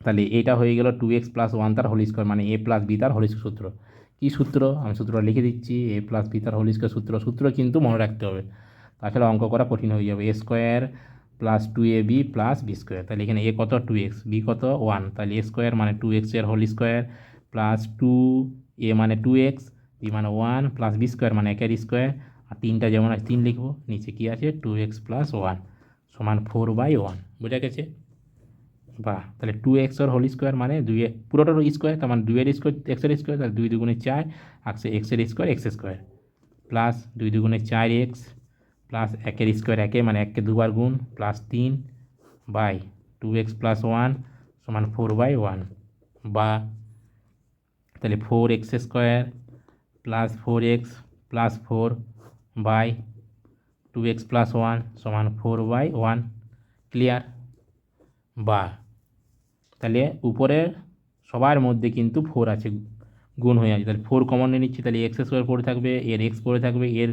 A: তাহলে এটা হয়ে গেল 2x + 1 তার হোল স্কোয়ার, মানে a + b তার হোল স্কোয়ার সূত্র। কী সূত্র, আমি সূত্রটা লিখে দিচ্ছি, a + b তার হোল স্কোয়ার সূত্র কিন্তু মনে রাখতে হবে, তাছাড়া অঙ্ক করা কঠিন হয়ে যাবে। a² + 2ab + b², তাহলে এখানে a কত 2x, b কত 1, তাহলে a² মানে 2x এর হোল স্কোয়ার প্লাস 2a মানে 2x, b মানে 1 + b² মানে 1 এর স্কোয়ার, আর 3টা যেমন আছে 3 লিখব, নিচে কী আছে 2x + 1 সমান 4/1, বুঝা গেছে? বাহ, তাহলে 2x এর হোল স্কোয়ার মানে 2 পুরোটার স্কোয়ার, তার মানে 2 এর স্কোয়ার x এর স্কোয়ার, তাহলে 2 × 2 = 4, আছে x এর square x² plus 2 × 2 = 4x plus 1 এর স্কোয়ার 1 মানে 1কে দুবার গুণ প্লাস 3/2x + 1 সমান 4/1, বা তাহলে 4x² plus 4x plus 4/2x + 1 সমান 4/1। ক্লিয়ার? বা তাহলে উপরের সবার মধ্যে কিন্তু 4 আছে, গুণ হয়ে আছে, তাহলে 4 কমন নিয়ে নিচ্ছি, তাহলে x² পড়ে থাকবে, এর x পড়ে থাকবে, এর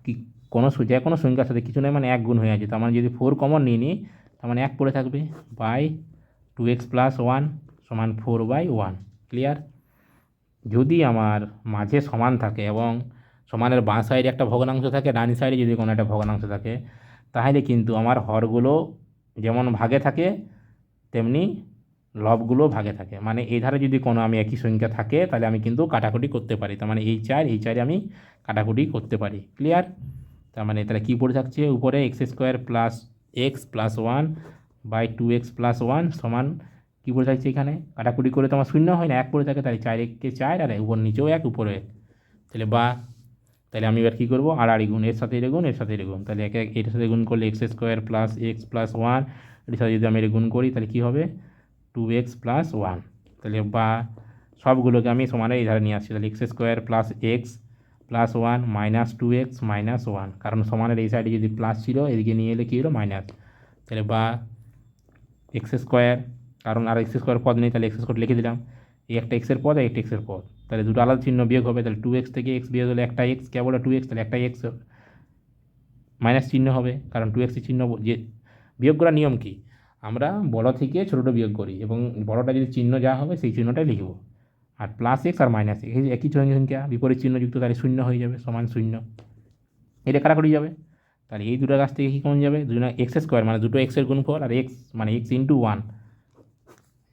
A: কি কোনো যে কোনো সংখ্যার সাথে কিছু নয় মানে 1 গুণ হয়ে আছে, তার মানে যদি 4 কমন নিয়ে নিই তার মানে 1 পড়ে থাকবে, বাই 2x + 1 সমান 4/1। ক্লিয়ার? যদি আমার মাঝে সমান থাকে এবং সমানের বাঁ সাইডে একটা ভগ্নাংশ থাকে, ডান সাইডে যদি কোনো একটা ভগ্নাংশ থাকে, তাহলে কিন্তু আমার হরগুলো যেমন ভাগে থাকে তেমনি লবগুলো ভাগে থাকে, মানে এই ধারে যদি কোনো আমি একই সংখ্যা থাকে তাহলে আমি কিন্তু কাটাকুটি করতে পারি, তার মানে এই 4 আমি কাটাকুটি করতে পারি। ক্লিয়ার? তার মানে তাহলে কী পড়ে থাকছে উপরে x² + x + 1/2x + 1 সমান কী পড়ে থাকছে, এখানে কাটাকুটি করে তো আমার 0 হয় না, 1 পড়ে থাকে, তাহলে 4 × 4 আর উপর নিচেও 1 উপরে, তাহলে বা তাহলে আমি এবার কী করবো, আড়াআড়ি গুণ, এর সাথে এর গুণ, এর সাথে এর গুণ, তাহলে এর সাথে গুণ করলে x² + x + 1, এর সাথে যদি আমি এর গুণ করি তাহলে কী হবে 2x + 1, তাহলে বা সবগুলোকে আমি সমানে এই ধারে নিয়ে আসছি, তাহলে x² + x + 1 -2x -1, কারণ সমানের এই সাইডে যদি প্লাস ছিল এদিকে নিয়ে এলে কী হলো মাইনাস, তাহলে বা x², কারণ আর x² পদ নেই তাহলে x² লিখে দিলাম, এই একটা x এর পদ আর একটা x এর পদ, তাহলে দুটো আলাদা চিহ্ন বিয়োগ হবে, তাহলে 2x থেকে x বিয়োগ হলে একটা x, কেবল 2x, তাহলে একটা x মাইনাস চিহ্ন হবে, কারণ 2x এর চিহ্ন যে বিয়োগ করার নিয়ম কি, আমরা বড় থেকে ছোটোটা বিয়োগ করি এবং বড়টা যদি চিহ্ন যা হবে সেই চিহ্নটাই লিখব, আর প্লাস এক্স আর মাইনাস এক্স একই সংখ্যা বিপরীত চিহ্নযুক্ত, তাহলে শূন্য হয়ে যাবে, সমান শূন্য। এটা কাটাকুটি যাবে, তাহলে এই দুটো কাছ থেকে কী কমন যাবে, দুটো এক্স স্কোয়ার মানে দুটো এক্সের গুণফল, আর এক্স মানে x into one,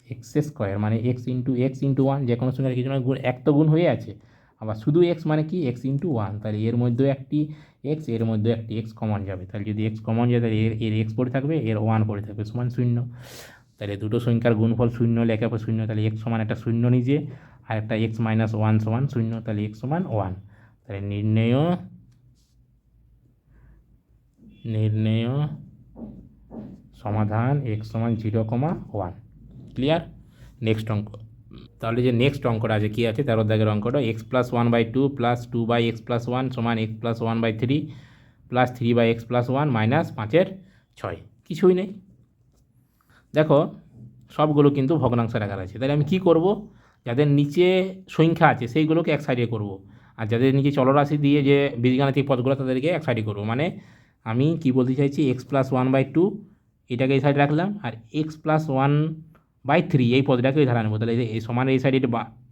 A: x square মানে এক্স ইন্টু ওয়ান, যে কোনো সংখ্যার কিছু না গুণ, এক তো গুণ হয়ে আছে, আবার শুধু এক্স মানে কি এক্স ইন্টু ওয়ান, তাহলে এর মধ্যেও একটি এক্স, এর মধ্যেও একটি এক্স কমন যাবে, তাহলে যদি এক্স কমন যায় তাহলে এর এক্স পড়ে থাকবে, এর ওয়ান পড়ে থাকবে, সমান শূন্য। তাহলে দুটো সংখ্যার গুণফল শূন্য হলে একে অপর শূন্য, তাহলে এক্স সমান একটা শূন্য নিজে, আর একটা এক্স মাইনাস ওয়ান সমান শূন্য, তাহলে এক্স সমান ওয়ান। তাহলে নির্ণেয় সমাধান এক্স সমান 0,1। ক্লিয়ার? নেক্সট অঙ্ক। তাহলে যে নেক্সট অঙ্কটা আছে কী আছে, 13 দাগের অঙ্কটা, x plus 1/2 plus 2/x plus 1 সমান X plus 1/3 plus 3/x plus 1 minus 5/6। কিছুই নেই। দেখো সবগুলো কিন্তু ভগ্নাংশের আকার আছে, তাহলে আমি কি করব, যাদের নিচে সংখ্যা আছে সেইগুলোকে এক সাইডে করব, আর যাদের নিচে চলরাশি দিয়ে যে বীজগাণিতিক পদগুলো তাদেরকে এক সাইডে করব। মানে আমি কি বলতে চাইছি, এক্স প্লাস 1/2 এটাকে এই সাইডে রাখলাম, আর এক্স প্লাস 1/3 এই পদটাকে এই ধারা নেবো, তাহলে এই সমান এই সাইডে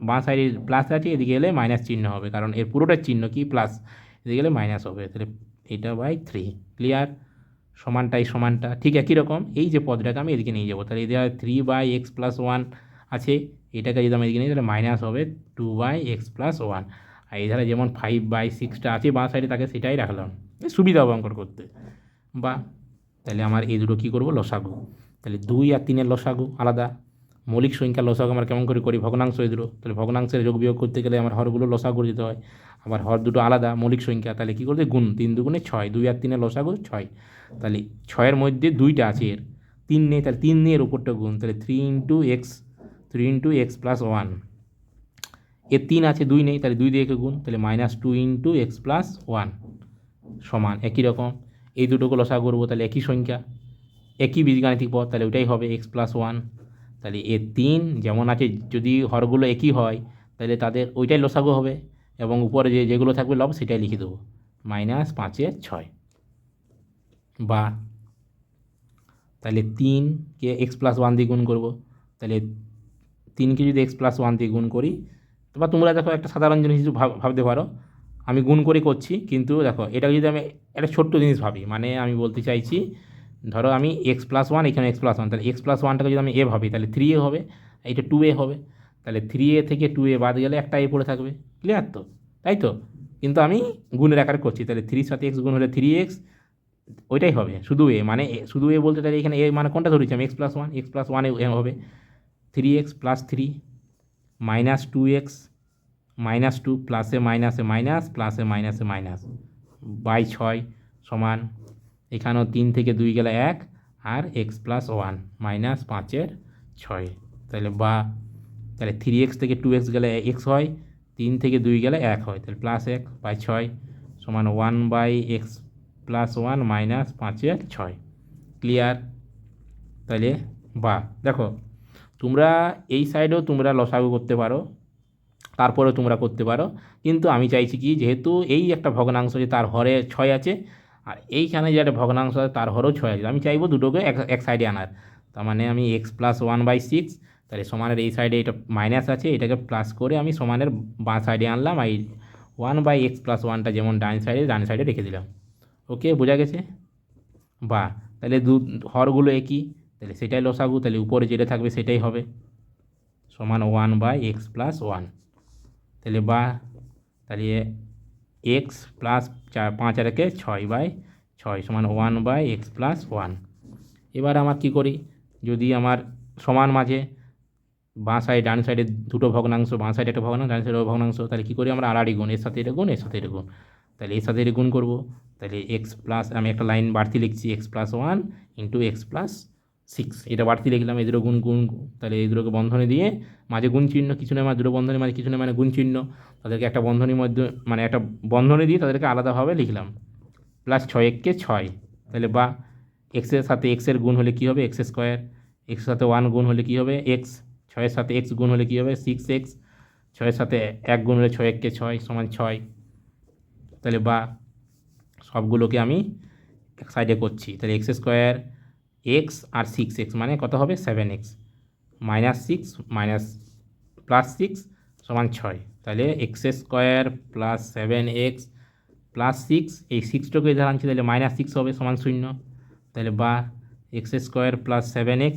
A: বাঁ সাইডে প্লাস আছে, এদিকে এলে মাইনাস চিহ্ন হবে, কারণ এর পুরোটার চিহ্ন কি প্লাস, এদিকে গেলে মাইনাস হবে, তাহলে এটা বাই 3। ক্লিয়ার? সমানটা ঠিক একই রকম, এই যে পদটাকে আমি এদিকে নিয়ে যাবো, তাহলে এদিকে 3/x প্লাস 1 আছে, এটাকে যদি আমি এদিকে নিই তাহলে মাইনাস হবে 2/x প্লাস 1, আর এই ধারা যেমন 5/6টা আছে বাঁ সাইডে তাকে সেটাই রাখলাম, সুবিধা হবে অঙ্কন করতে। বা তাহলে আমার এই দুটো কী করবো, লসাগু। তাহলে 2 আর 3-এর লসাগু আলাদা, মৌলিক সংখ্যার লসাগু আমরা কেমন করে করি, ভগ্নাংশ এই দুটো, তাহলে ভগ্নাংশের যোগ বিয়োগ করতে গেলে আমার হরগুলো লসাগু দিতে হয়, আবার হর দুটো আলাদা মৌলিক সংখ্যা, তাহলে কী করতে গুণ, 3 দুগুণে 6, 2 আর 3-এর লসাগু 6, তাহলে 6-এর মধ্যে 2টা আছে, এর 3 নেই, তাহলে 3 নিয়ে এর উপরটা গুণ, তাহলে 3 × x প্লাস 1, এর 3 আছে 2 নেই, তাহলে 2 দিয়ে একে গুণ, তাহলে -2 × x প্লাস 1 সমান একই রকম। এই দুটোকে লসাগু করবো, তাহলে একই সংখ্যা একই বীজগাণিতিক পদ, তাহলে ওইটাই হবে x প্লাস 1, তাহলে এর 3 যেমন আছে, যদি হরগুলো একই হয় তাহলে তাদের ওইটাই লসাগু হবে, এবং উপরে যেগুলো থাকবে লব সেটাই লিখে দেবো, -5/6। বা তাহলে 3কে x প্লাস 1 দিয়ে গুণ করবো, তাহলে 3কে যদি x প্লাস 1 দিয়ে গুণ করি, বা তোমরা দেখো একটা সাধারণ জিনিস ভাবতে পারো, আমি গুণ করে করছি, কিন্তু দেখো এটা যদি আমি একটা ছোট্ট জিনিস ভাবি, মানে আমি বলতে চাইছি, ধরো আমি x প্লাস 1 এখানে x প্লাস 1, তাহলে x প্লাস 1টাকে যদি আমি এ ভাবি তাহলে 3a হবে, এইটা 2a হবে, তাহলে 3a থেকে 2a বাদ গেলে একটা এ পড়ে থাকবে। ক্লিয়ার তো? তাই তো? কিন্তু আমি গুণের আকারে করছি, তাহলে 3-র সাথে x গুণ হলে 3x, ওইটাই হবে শুধু এ, মানে শুধু এ বলতে, তাহলে এখানে এ মানে কোনটা ধরেছি আমি, এক্স প্লাস 1 এ হবে 3x প্লাস 3 -2x -2 প্লাসে মাইনাসে মাইনাস প্লাসে মাইনাসে মাইনাস বাই 6 সমান, এখানেও 3 থেকে 2 গেলে 1, আর এক্স প্লাস 1 -5/6, তাহলে তাহলে 3x থেকে 2x গেলে x হয়, 3 থেকে 2 গেলে 1 হয়, তাহলে +1/6 সমান 1/x প্লাস 1 -5/6। ক্লিয়ার? তাহলে দেখো তোমরা এই সাইডেও তোমরা লসাগু করতে পারো, তারপরেও তোমরা করতে পারো, কিন্তু আমি চাইছি কি, যেহেতু এই একটা ভগ্নাংশ যে তার হরে 6 আছে, আর এইখানে যে একটা ভগ্নাংশ আছে তার হরেও 6 আছে, আমি চাইবো দুটোকে এক সাইডে আনার, তার মানে আমি x প্লাস 1/6, তাহলে সমানের এই সাইডে এটা মাইনাস আছে, এটাকে প্লাস করে আমি সমানের বাঁ সাইডে আনলাম, এই 1/x প্লাস 1টা যেমন ডান সাইডে রেখে দিলাম। ওকে, বোঝা গেছে? তাহলে হরগুলো একই, তাহলে সেটাই লসাগু, তাহলে উপরে যেটা থাকবে সেটাই হবে, সমান 1/x প্লাস 1, তাহলে তাহলে x প্লাস 5 আর 6/6 সমান 1/x প্লাস 1। এবার আমার কি করি, যদি আমার সমান মাঝে বাঁ সাইড ডান সাইডে দুটো ভগ্নাংশ, বাঁ সাইডে একটা ভগ্নাংশ ডান সাইডে ভগ্নাংশ, তাহলে কী করি আমরা আড়াআড়ি গুণ, এর সাথে এটা গুণ এর সাথে এটা গুণ, তাহলে এর সাথে এটা গুণ করবো, তাহলে এক্স প্লাস, আমি একটা লাইন বাড়তি লিখছি, x প্লাস 1 × x প্লাস 6, এটা বাড়তি লিখলাম, এই দুটো গুণ, তাহলে এই দুটোকে বন্ধনী দিয়ে মাঝে গুণ চিহ্ন, কিছু নয় মানে দুটো বন্ধনী মাঝে কিছু নয় মানে গুণ চিহ্ন, তাদেরকে একটা বন্ধনীর মধ্যে মানে একটা বন্ধনী দিয়ে তাদেরকে আলাদাভাবে লিখলাম, প্লাস 6 × 6, তাহলে এক্সের সাথে এক্সের গুণ হলে কী হবে, x², এক্সের সাথে 1 গুণ হলে কী হবে x, 6-এর সাথে x গুণ হলে কী হবে 6x, 6-এর সাথে 1 গুণ হলে 6 × 6 সমান 6, তাহলে সবগুলোকে আমি এক সাইডে করছি, তাহলে x² x আর 6x মানে কত হবে 7x, -6 প্লাস 6 সমান 6, তাহলে X square plus 7x plus 6, এই 6টাকে এধার আনছি তাহলে -6 হবে সমান 0, তাহলে বা এক্স স্কোয়ার প্লাস 7x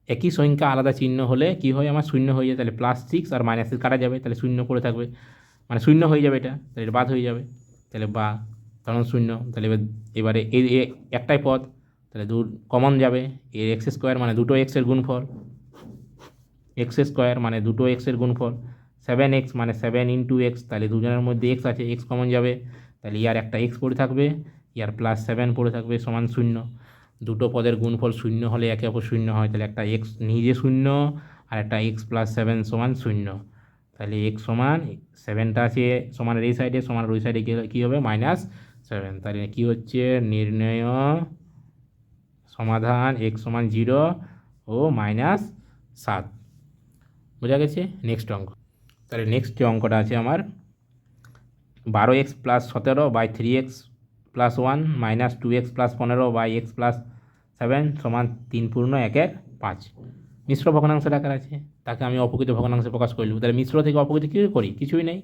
A: একই সংখ্যা আলাদা চিহ্ন হলে কি হয় আমার 0 হয়ে যায়, তাহলে +6 আর -6 কাটা যাবে, তাহলে 0 পড়ে থাকবে, মানে 0 হয়ে যাবে, এটা তাহলে এটা বাদ হয়ে যাবে, তাহলে বা তখন 0, তাহলে এবারে এই একটাই পদ, তাহলে কমন যাবে, এর এক্স স্কোয়ার মানে দুটো এক্সের গুণফল, এক্স স্কোয়ার মানে দুটো এক্সের গুণফল, 7x মানে 7 × x, তাহলে দুজনের মধ্যে এক্স আছে, এক্স কমন যাবে, তাহলে ইয়ার একটা এক্স পড়ে থাকবে, ইয়ার +7 পড়ে থাকবে সমান 0, দুটো পদের গুণফল 0 হলে একে অপর 0 হয়, তাহলে একটা এক্স নিজে 0 আর একটা x + 7 সমান 0, তাহলে এক্স সমান 7টা আছে সমানের এই সাইডে, সমানের ওই সাইডে কী হবে -7, তাহলে কী হচ্ছে নির্ণয় সমাধান x সমান 0 ও -7, বোঝা গেছে। নেক্সট অঙ্ক, তাহলে নেক্সট যে অঙ্কটা আছে আমার 12x + 17/3x + 1 -2x + 15/x + 7 সমান 3/1/5, মিশ্র ভগ্নাংশের আকার আছে, তাকে আমি অপ্রকৃত ভগ্নাংশে প্রকাশ করলাম, তাহলে মিশ্র থেকে অপ্রকৃত কী করি, কিছুই নেই,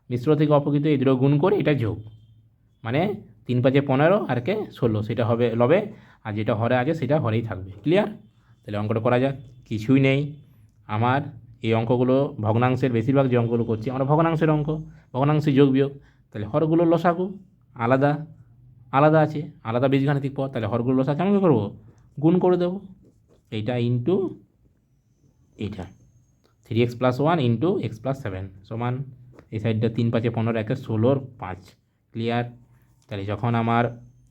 A: মিশ্র থেকে অপ্রকৃত এই দুটো গুণ করে এটা যোগ, মানে 3 × 5 = 15 আর কে 16, সেটা হবে লবে, আর যেটা হরে আছে সেটা হরেই থাকবে, ক্লিয়ার। তাহলে অঙ্কটা করা যাক, কিছুই নেই আমার, এই অঙ্কগুলো ভগ্নাংশের বেশিরভাগ যে অঙ্কগুলো করছি আমরা ভগ্নাংশের অঙ্ক, ভগ্নাংশে যোগ বিয়োগ, তাহলে হরগুলোর লসাগু আলাদা আলাদা আছে, আলাদা বীজগাণিতিক পদ, তাহলে হরগুলোর লসা কেমন করবো, গুণ করে দেবো, এইটা ইন্টু এইটা, 3x + 1 × x + 7 সমান এই সাইডটা 3 × 5 = 15, 1 16 5, ক্লিয়ার। তাহলে যখন আমার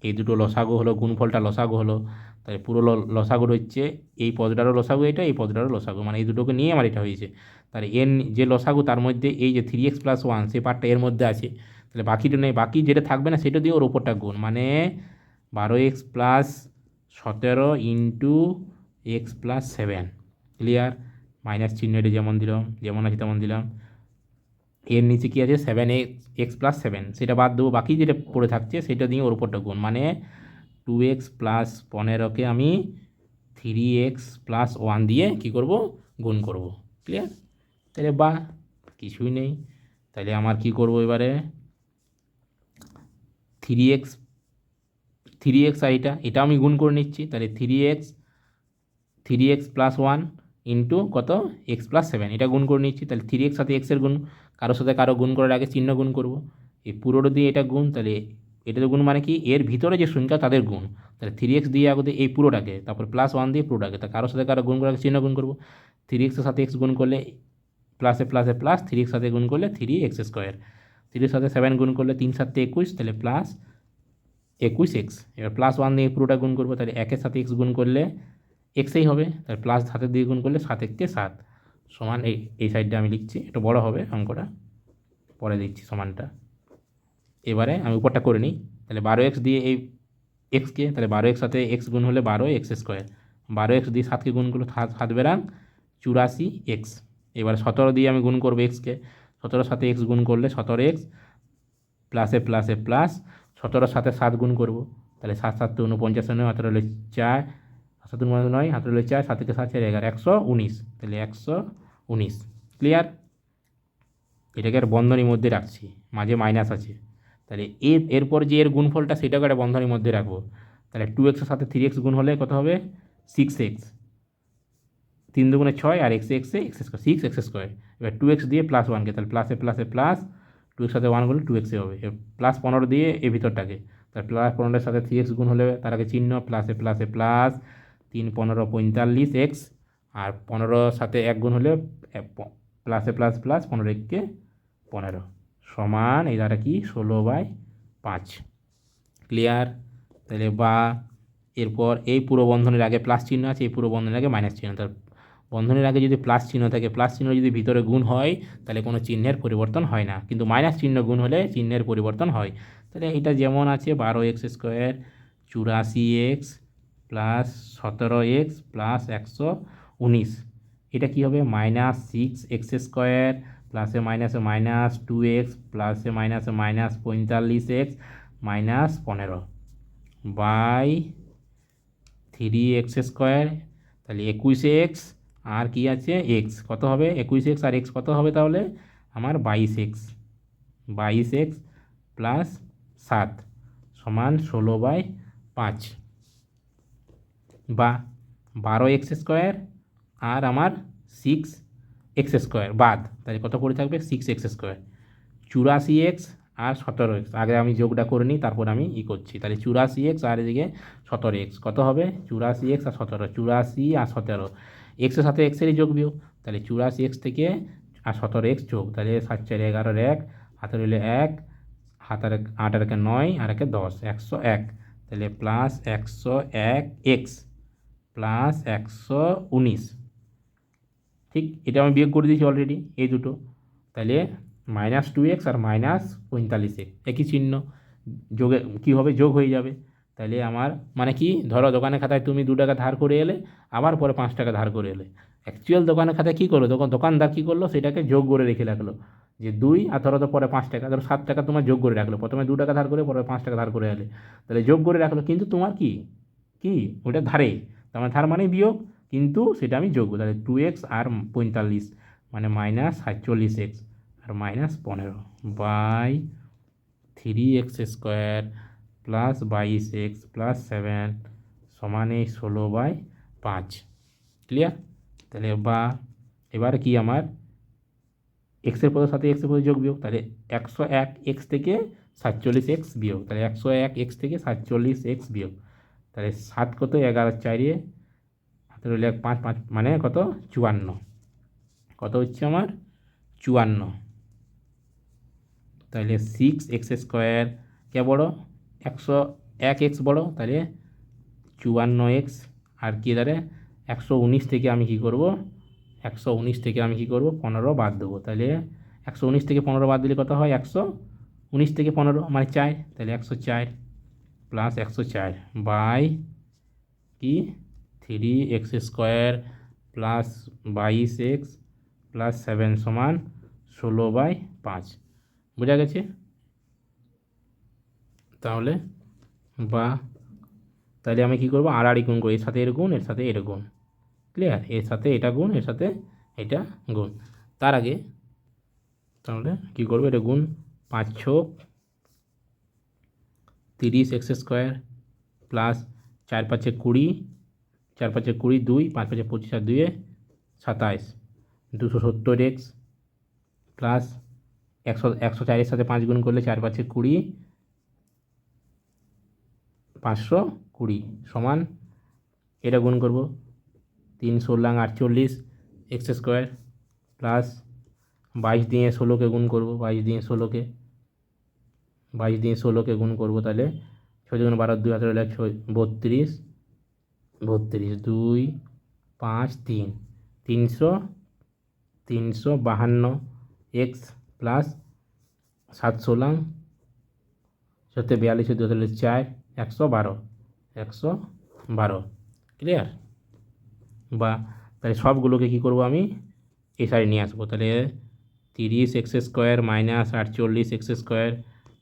A: এই দুটো লসাগু হলো, গুণফলটা লসাগু হলো, তাহলে পুরো লসাগু হচ্ছে এই পদটারও লসাগু এটা, এই পদটারও লসাগু, মানে এই দুটোকে নিয়ে আমার এটা হয়েছে, তাহলে এর যে লসাগু তার মধ্যে এই যে 3x + 1 সেই পার্টটা এর মধ্যে আছে, তাহলে বাকিটা নেই, বাকি যেটা থাকবে না সেটা দিয়ে ওর ওপরটা গুণ, মানে 12x + 17 × x + 7, ক্লিয়ার। মাইনাস চিহ্ন এটা যেমন দিলাম, যেমন আছে তেমন দিলাম, এর নিচে কী আছে 7x + 7 সেটা বাদ দেবো, বাকি যেটা পড়ে থাকছে সেটা দিয়ে ওর উপরটা গুণ, মানে 2x + 15কে আমি 3x + 1 দিয়ে কী করব, গুণ করব, ক্লিয়ার। তাহলে বা কিছুই নেই, তাহলে আমার কি করব এবারে 3x আর এটা আমি গুণ করে নিচ্ছি, তাহলে 3x + 1 ইন্টু কত x + 7 এটা গুণ করে নিচ্ছি, তাহলে 3x সাথে x এর গুণ, কারোর সাথে কারো গুণ করার আগে চিহ্ন গুণ করব, এই পুরোটা দিয়ে এটা গুণ, তাহলে এটা গুণ মানে কি এর ভিতরে যে সংখ্যা তাদের গুণ, তাহলে 3x দিয়ে আগে এই পুরোটাকে, তারপর +1 দিয়ে পুরোটাকে, তা কারোর সাথে কারো গুণ করার আগে চিহ্ন গুণ করব, 3x এর সাথে x গুণ করলে প্লাসে প্লাসে প্লাস, 3x সাথে গুণ করলে 3x², 3 সাথে 7 গুণ করলে 3 7 21, তাহলে +21x, এবার +1 দিয়ে পুরোটা গুণ করবো, তাহলে 1 এর সাথে x গুণ করলে এক্সই হবে, তাহলে প্লাস হাতের দিয়ে গুণ করলে 7 × 7 সমান এই সাইডটা আমি লিখছি, একটু বড় হবে অঙ্কটা, পরে দিচ্ছি সমানটা। এবারে আমি উপরটা করে নিই, তাহলে 12x দিয়ে এই এক্সকে, তাহলে 12x সাথে x গুণ হলে 12x², 12x দিয়ে 7কে গুণ করলে 7 বেরাং 84x, এবার 17 দিয়ে আমি গুণ করবো এক্সকে, 17 সাথে x গুণ করলে 17x প্লাসে প্লাসে প্লাস, 17 সাথে 7 গুণ করবো, তাহলে 7 7 49, 18 হলে 4, 7 9 হাতে হলে 4, 7 × 7 = 11, 119, তাহলে 119, ক্লিয়ার। এটাকে আর বন্ধনীর মধ্যে রাখছি, মাঝে মাইনাস আছে, তাহলে এরপর যে এর গুণফলটা সেটাকে একটা বন্ধনীর মধ্যে রাখবো, তাহলে 2x এর সাথে 3x গুণ হলে কত হবে 6x, 3 × 2 = 6 আর x এ 6x², এবার 2x দিয়ে +1কে, তাহলে প্লাসে প্লাসে প্লাস, 2 এর সাথে 1 করলে 2x হবে, +15 দিয়ে এই ভিতরটাকে, তাহলে +15 এর সাথে 3x গুণ হলে তার আগে চিহ্ন প্লাসে প্লাসে প্লাস, 3 15 45x, আর 15 সাথে 1 গুণ হলে প্লাসে প্লাস প্লাস, 15 × 1 = 15 সমান এই দ্বারা কি 16/5, ক্লিয়ার। তাহলে বা এরপর এই পুরো বন্ধনের আগে প্লাস চিহ্ন আছে, এই পুরো বন্ধনের আগে মাইনাস চিহ্ন, তার বন্ধনের আগে যদি প্লাস চিহ্ন থাকে, প্লাস চিহ্ন যদি ভিতরে গুণ হয় তাহলে কোনো চিহ্নের পরিবর্তন হয় না, কিন্তু মাইনাস চিহ্ন গুণ হলে চিহ্নের পরিবর্তন হয়, তাহলে এটা যেমন আছে 12x² 84x + 17x + 119, এটা কী হবে -6x² প্লাসে মাইনাসে -2x প্লাসে মাইনাসে -45x -15 বাই 3x², তাহলে 21x আর কি আছে x, কত হবে 21x আর x কত হবে তাহলে আমার 22x প্লাস 7 সমান 16/5, বা 12x² আর আমার 6x² বাদ, তাহলে কত পড়ে থাকবে 6x²। 84x আর 17x, আগে আমি যোগটা করে নিই তারপর আমি করছি। তাহলে 84x আর এদিকে 17x কত হবে? 84x আর 17, 84 আর 17, এক্সের সাথে এক্সেরই যোগ বিয়োগ, তাহলে 84x থেকে আর 17x যোগ, তাহলে 7 4 11 1, হাতে রইলে 1, হাতের 8 আর 9 আর 10, 101, তাহলে প্লাস 101x প্লাস 119। ঠিক, এটা আমি বিয়োগ করে দিয়েছি অলরেডি এই দুটো, তাহলে -2x আর -45x একই চিহ্ন, যোগে কী হবে? যোগ হয়ে যাবে। তাহলে আমার মানে কি, ধরো দোকানের খাতায় তুমি 2 টাকা ধার করে এলে, আবার পরে 5 টাকা ধার করে এলে, অ্যাকচুয়াল দোকানের খাতায় কী করলো? দোকানদার কী করলো? সেটাকে যোগ করে রেখে রাখলো, যে 2 আর ধরো তো পরে 5 টাকা, ধরো 7 টাকা তোমার যোগ করে রাখলো, প্রথমে 2 টাকা ধার করে পরে 5 টাকা ধার করে এলে, তাহলে যোগ করে রাখলো, কিন্তু তোমার কি কি ওটা ধারে, তোমার ধার মানে বিয়োগ, কিন্তু সেটা আমি যোগ, তাহলে 2x আর 45 মানে -48x R -15 by 3x² plus 22x plus 7 সমান এই 16/5। ক্লিয়ার? তাহলে বা এবার কি আমার এক্সের পদের সাথে এক্সের পদে যোগ বিয়োগ, তাহলে 101x থেকে 47x বিয়োগ, তাহলে 101x থেকে 47x বিয়োগ, তাহলে 7 কত? 11 4 হাতে রইল 1 5 5 মানে কত? 54। কত হচ্ছে আমার? 54। তাহলে 6x² কে বড়? 101x বড়, তাহলে 54x, আর কি দাঁড়ে 119 থেকে আমি কি করব? 119 থেকে আমি কি করব? 15 বাদ দেবো, তাহলে 119 থেকে 15 বাদ দিলে কত হয়? 119 থেকে 15 মানে 4, তাহলে 104 প্লাস 104 বাই কি 3x² প্লাস 22x প্লাস 7 সমান 16/5। বোঝা গেছে? তাহলে বা তাহলে আমি কি করব? আর গুণ করব, এর সাথে এর গুণ, এর সাথে এর গুণ। ক্লিয়ার? এর সাথে এটা গুণ, এর সাথে এটা গুণ। তার আগে তাহলে কী করবো? এটা গুণ 5 6 30x² প্লাস 4 5 20, 4 5 20 2, 5 5 25 আর 2 27, 270x প্লাস 104-এর সাথে 5 গুণ করলে 4 5 20, 520 সমান এটা গুণ করব 3 16 48x² প্লাস 22 দিয়ে 16কে গুণ করব, 22 দিয়ে 16কে গুণ করব, তাহলে 6 × 12 2 হাতে রইল 32 2 5 3 352x প্লাস 7 16 সত্যি 42 2 তাহলে 4 112। ক্লিয়ার? বা তাহলে সবগুলোকে কী করব? আমি এই সাইডে নিয়ে আসবো, তাহলে 30x² minus 48x²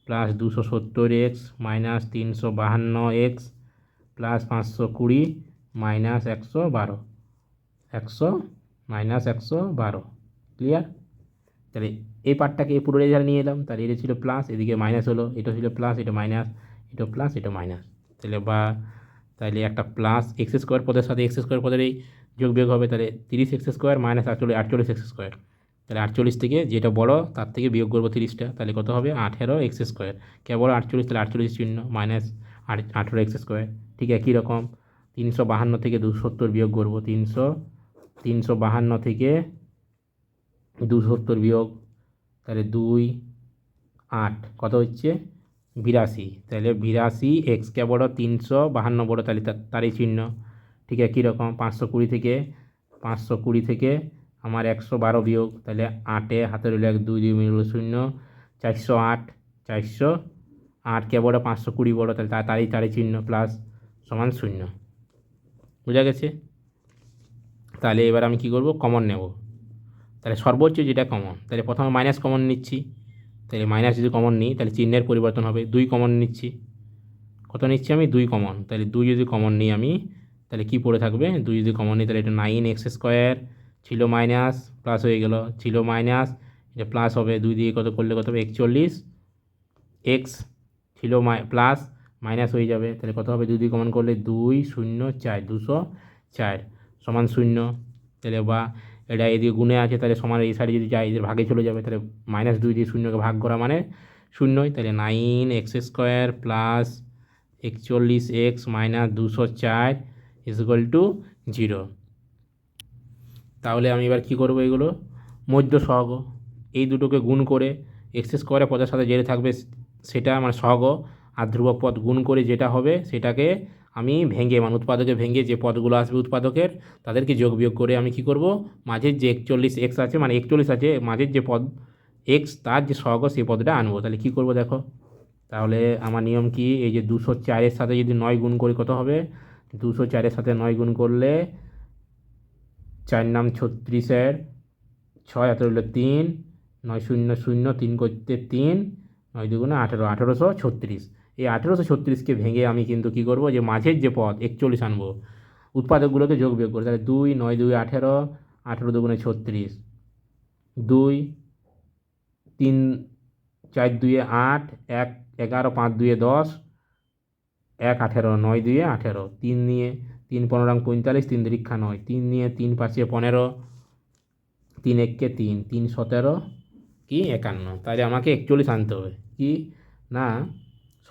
A: plus 270x minus 352x plus 520 minus 112 112। Clear? তাহলে এই পার্টটাকে এই পুরো রেজাল্ট নিয়ে এলাম, তাহলে এটা ছিল প্লাস, এদিকে মাইনাস হলো, এটা ছিল প্লাস, এটা মাইনাস, এটা প্লাস, এটা মাইনাস, তাহলে বা তাহলে একটা প্লাস x² পদের সাথে x² পদের এই যোগ বিয়োগ হবে, তাহলে 30x² মাইনাস 48x², তাহলে 48 থেকে যেটা বড় তার থেকে বিয়োগ করবো 30টা, তাহলে কত হবে? 18x²। কে বড়? 48, তাহলে 48 চিহ্ন মাইনাস 18x²। ঠিক একই রকম 352 থেকে 270 বিয়োগ করবো, 352 থেকে 270 বিয়োগ, তাহলে 2 8 কত হচ্ছে? 82, তাহলে 82x কে বড়? 352 বড়, তাহলে তারই চিহ্ন। ঠিক একই রকম 520 থেকে আমার 112 বিয়োগ, তাহলে 8 হাতে রইল 1 2 2 মিলল 0, 408 408 কে বড়? 520 বড়, তাহলে তারই চিহ্ন প্লাস সমান 0। বোঝা গেছে? তাহলে এবার আমি কি করব? কমন নেব, তাহলে সর্বোচ্চ যেটা কমন, তাহলে প্রথমে মাইনাস কমন নিচ্ছি, তাহলে মাইনাস যদি কমন নিই তাহলে চিহ্নের পরিবর্তন হবে। 2 কমন নিচ্ছি, কত নিচ্ছি আমি? 2 কমন, তাহলে 2 যদি কমন নিই আমি, তাহলে কি পড়ে থাকবে? 2 যদি কমন নিই তাহলে এটা 9x² ছিল মাইনাস, প্লাস হয়ে গেল, ছিল মাইনাস, এটা প্লাস হবে, 2 দিয়ে কত করলে কত হবে 41, এক্স ছিল প্লাস মাইনাস হয়ে যাবে, তাহলে কত হবে 2 দিয়ে কমন করলে 204, 204 সমান 0। তাহলে বা এটা এদিকে গুণে আছে, তাহলে সমান এই সাইডে যদি যায় এদের ভাগে চলে যাবে, তাহলে -2 দিয়ে 0কে ভাগ করা মানে 0। তাহলে 9x² প্লাস 41x মাইনাস 204 = 0। তাহলে আমি এবার কি করব, এগুলো মধ্য সহগ, এই দুটোকে গুণ করে x² পদের সাথে যেটা থাকবে সেটা মানে সহগ, আর ধ্রুবক পদ গুণ করে যেটা হবে সেটাকে আমি ভেঙে মানে উৎপাদকে ভেঙে যে পদগুলো আসবে উৎপাদকের তাদেরকে যোগ বিয়োগ করে আমি কি করব, মাঝের যে 41x আছে মানে 41 আছে মাঝের যে পদ x তার যে সহগ সেই পদটা আনবো। তাহলে কি করব দেখো, তাহলে আমার নিয়ম কি, এই যে 204-এর সাথে যদি 9 গুণ করি কত হবে, 204-এর সাথে 9 গুণ করলে 4 নাম 36-এর 6 হাতে রইল 3, 9 0 0 3 করতে 3, 9 2 18, 1836। এই 1836কে ভেঙে আমি কিন্তু কি করব, যে মাঝের যে পদ 41 আনবো, উৎপাদকগুলোকে যোগ বিয়োগ করে, তাহলে 2 9 2 18, 18 2 36, 2 3 4 2 8, 1 11, 5 2 10, 1 18, 9 2 18, 3 নিয়ে 3 15 45, 3 দীর্ঘা 9, 3 নিয়ে 3 5 15, 3 1 3, 3 17 কি 51, তাহলে আমাকে 41 আনতে হবে কি না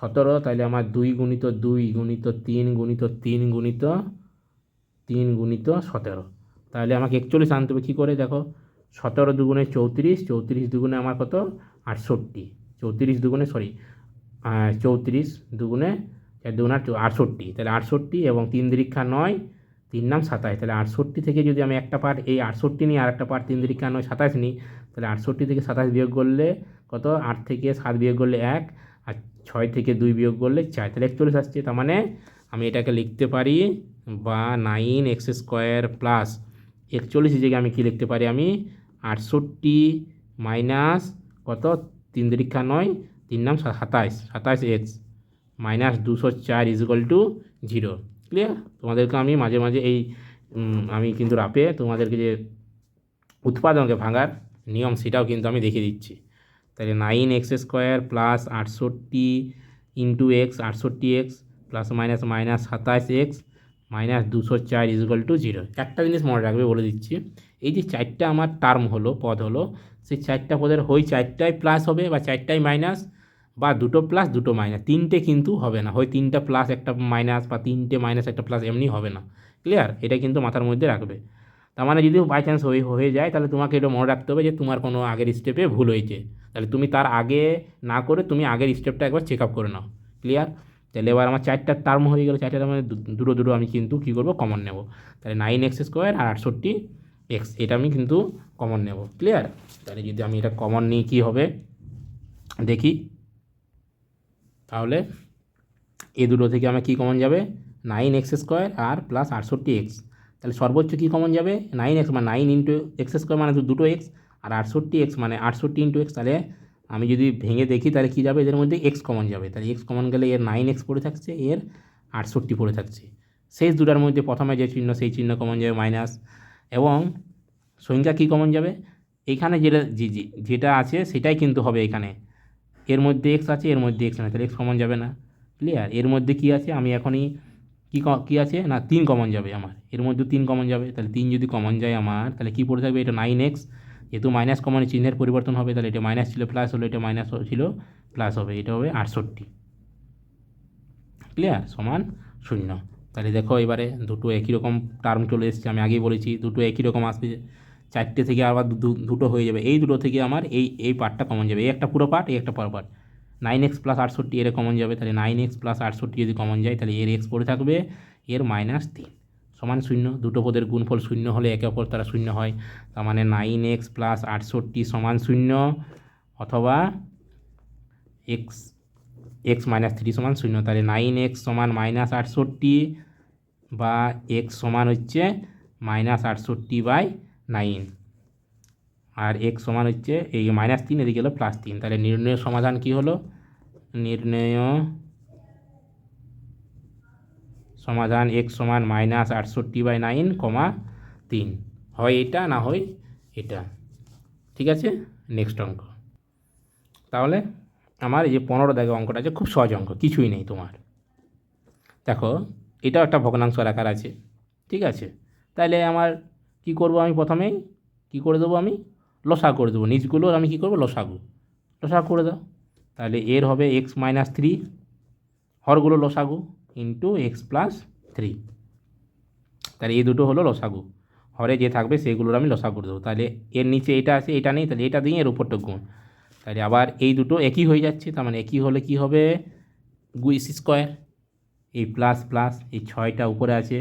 A: 17, তাহলে আমার 2 গুণিত 2 গুণিত 3 গুণিত 3 গুণিত 3 গুণিত 17, তাহলে আমাকে 41 আনতে হবে কী করে দেখো, 17 দুগুণে 34, 34 দুগুণে আমার কত 68, 34 দুগুণে 34 দুগুণে 4 দুগুণে 68, তাহলে 68 এবং 3 দীর্ঘা 9, 3 নাম 27, তাহলে 68 থেকে যদি আমি একটা পার্ট এই 68 নিই আর একটা পার্ট 3 দীর্ঘা 9 27 নিই, তাহলে 68 থেকে 27 বিয়োগ করলে কত, 8 থেকে 7 বিয়োগ করলে 1, আর 6 থেকে 2 বিয়োগ করলে 4, তাহলে 41 আসছে। তার মানে আমি এটাকে লিখতে পারি বা 9x² প্লাস 41 জায়গায় আমি কী লিখতে পারি, আমি 68 মাইনাস কত 3 দীর্ঘা 9, 3 নাম 27, 27x মাইনাস 204 = 0। ক্লিয়ার? তোমাদেরকে আমি মাঝে মাঝে এই আমি কিন্তু রাপে তোমাদেরকে যে উৎপাদনকে ভাঙার নিয়ম সেটাও কিন্তু আমি দেখিয়ে দিচ্ছি। তাহলে 9x² plus 68 into x 68x plus minus minus 27x minus 204 = 0। একটা জিনিস মনে রাখবে বলে দিচ্ছি, এই যে 4টা আমার টার্ম হলো পদ হলো, সেই 4টা পদের হয় 4টাই প্লাস হবে বা 4টাই মাইনাস, বা 2টো প্লাস 2টো মাইনাস, 3টে কিন্তু হবে না, হয় 3টা প্লাস একটা মাইনাস বা 3টে মাইনাস একটা প্লাস, এমনি হবে না। ক্লিয়ার? এটা কিন্তু মাথার মধ্যে রাখবে। তার মানে যদি বাই চান্স হয়ে যায় তাহলে তোমাকে এটা মনে রাখতে হবে যে তোমার কোনো আগের স্টেপে ভুল হয়েছে, তাহলে তুমি তার আগে না করে তুমি আগের স্টেপটা একবার চেক আপ করে নাও। ক্লিয়ার? তাহলে এবার আমার 4টা টার্ম হয়ে গেলো, 4টা টার্মে দুটো দুটো আমি কিন্তু কী করবো, কমন নেব। তাহলে 9x² আর 68x এটা আমি কিন্তু কমন নেব। ক্লিয়ার? তাহলে যদি আমি এটা কমন নিই কী হবে দেখি, তাহলে এই দুটো থেকে আমার কী কমন যাবে, 9x² আর প্লাস 68x, তাহলে সর্বোচ্চ কী কমন যাবে 9x মানে 9 ইন্টু x² মানে দুটো x, আর 68x মানে 68 ইন্টু x, তাহলে আমি যদি ভেঙে দেখি তাহলে কী যাবে, এদের মধ্যে x কমন যাবে, তাহলে x কমন গেলে এর 9x পড়ে থাকছে, এর 68 পড়ে থাকছে, শেষ দুটার মধ্যে প্রথমে যে চিহ্ন সেই চিহ্ন কমন যাবে মাইনাস, এবং সংখ্যা কী কমন যাবে, এইখানে যেটা আছে সেটাই কিন্তু হবে এখানে, এর মধ্যে x আছে এর মধ্যে x না, তাহলে x কমন যাবে না। ক্লিয়ার? এর মধ্যে কী আছে, আমি এখনই কী আছে না 3 কমন যাবে আমার, এর মধ্যে 3 কমন যাবে, তাহলে 3 যদি কমন যায় আমার তাহলে কী পড়ে থাকবে, এটা 9x, যেহেতু মাইনাস কমন চিহ্নের পরিবর্তন হবে, তাহলে এটা মাইনাস ছিল প্লাস হলো, এটা মাইনাস ছিল প্লাস হবে, এটা হবে 68। ক্লিয়ার? সমান 0। তাহলে দেখো এবারে দুটো একই রকম টার্ম চলে এসেছে, আমি আগেই বলেছি দুটো একই রকম আসবে, 4টে থেকে আবার দুটো হয়ে যাবে, এই দুটো থেকে আমার এই পার্টটা কমন যাবে, এই একটা পুরো পার্ট এই একটা পুরো পার্ট, 9x প্লাস 68 এর কমন যাবে, তাহলে 9x প্লাস 68 যদি কমন যায় তাহলে এর x পড়ে থাকবে, এর -3 সমান 0। দুটো পদের গুণফল 0 হলে একে অপর তারা 0 হয়, তার মানে 9x প্লাস 68 সমান 0, অথবা x -3 সমান 0, তাহলে 9x সমান -68 বা x সমান হচ্ছে -68/9, আর x সমান হচ্ছে এই -3 এদিকে গেলো +3, তাহলে নির্ণয় সমাধান কি হলো, নির্ণয় সমাধান x সমান -68/9, 3, হয় এটা না হয় এটা। ঠিক আছে? নেক্সট অঙ্ক। তাহলে আমার এই যে 15 দাগের অঙ্কটা আছে, খুব সহজ অঙ্ক, কিছুই নেই তোমার। দেখো এটাও একটা ভগ্নাংশের আকার আছে, ঠিক আছে। তাহলে আমার কি করব, আমি প্রথমেই কি করে দেবো, আমি লসাগু করে দেবো। নিচগুলোর আমি কি করব, লসাগু করে দাও। তাহলে এর হবে x-3, হরগুলো লসাগু, ইন্টু x+3। তাহলে এই দুটো হলো লসাগু, হরে যে থাকবে সেগুলোর আমি লসাগু করে দেবো। তাহলে এর নিচে এটা আছে, এটা নেই, তাহলে এটা দিয়ে এর উপরটা গুণ। তাহলে আবার এই দুটো একই হয়ে যাচ্ছে, তার মানে একই হলে কি হবে, স্কোয়ার। এই প্লাস প্লাস এই 6টা উপরে আছে,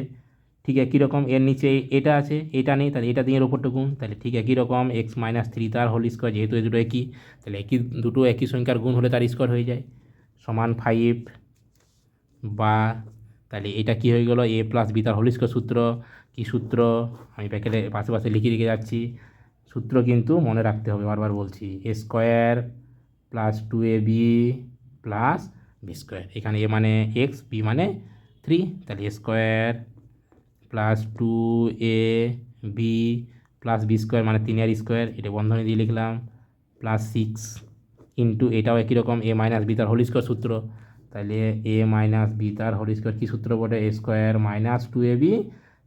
A: ঠিক একই রকম এর নিচে এটা আছে, এটা নেই, তাহলে এটা দিয়ে এর উপরটা গুণ। তাহলে ঠিক একই রকম x-3 তার হোল স্কোয়ার, যেহেতু এই দুটো একই, তাহলে দুটো একই সংখ্যার গুণ হলে তার স্কোয়ার হয়ে যায়, সমান 5। বা তাহলে এটা কি হয়ে গেল, a+b তার হোল স্কোয়ার। সূত্র কি সূত্র, আমি প্যাকেটে পাশে পাশে লিখে লিখে যাচ্ছি, সূত্র কিন্তু মনে রাখতে হবে, বারবার বলছি, a² + 2ab + b²। এখানে a মানে x, b মানে 3, তাহলে a² + 2ab + b² মানে 3 স্কোয়ার, এটা বন্ধনী দিয়ে লিখলাম, +6 ইন্টু এটাও একই রকম a-b তার হোল স্কোয়ার সূত্র। তাহলে a-b তার হোল স্কোয়ার কী সূত্র বটে, a² - 2ab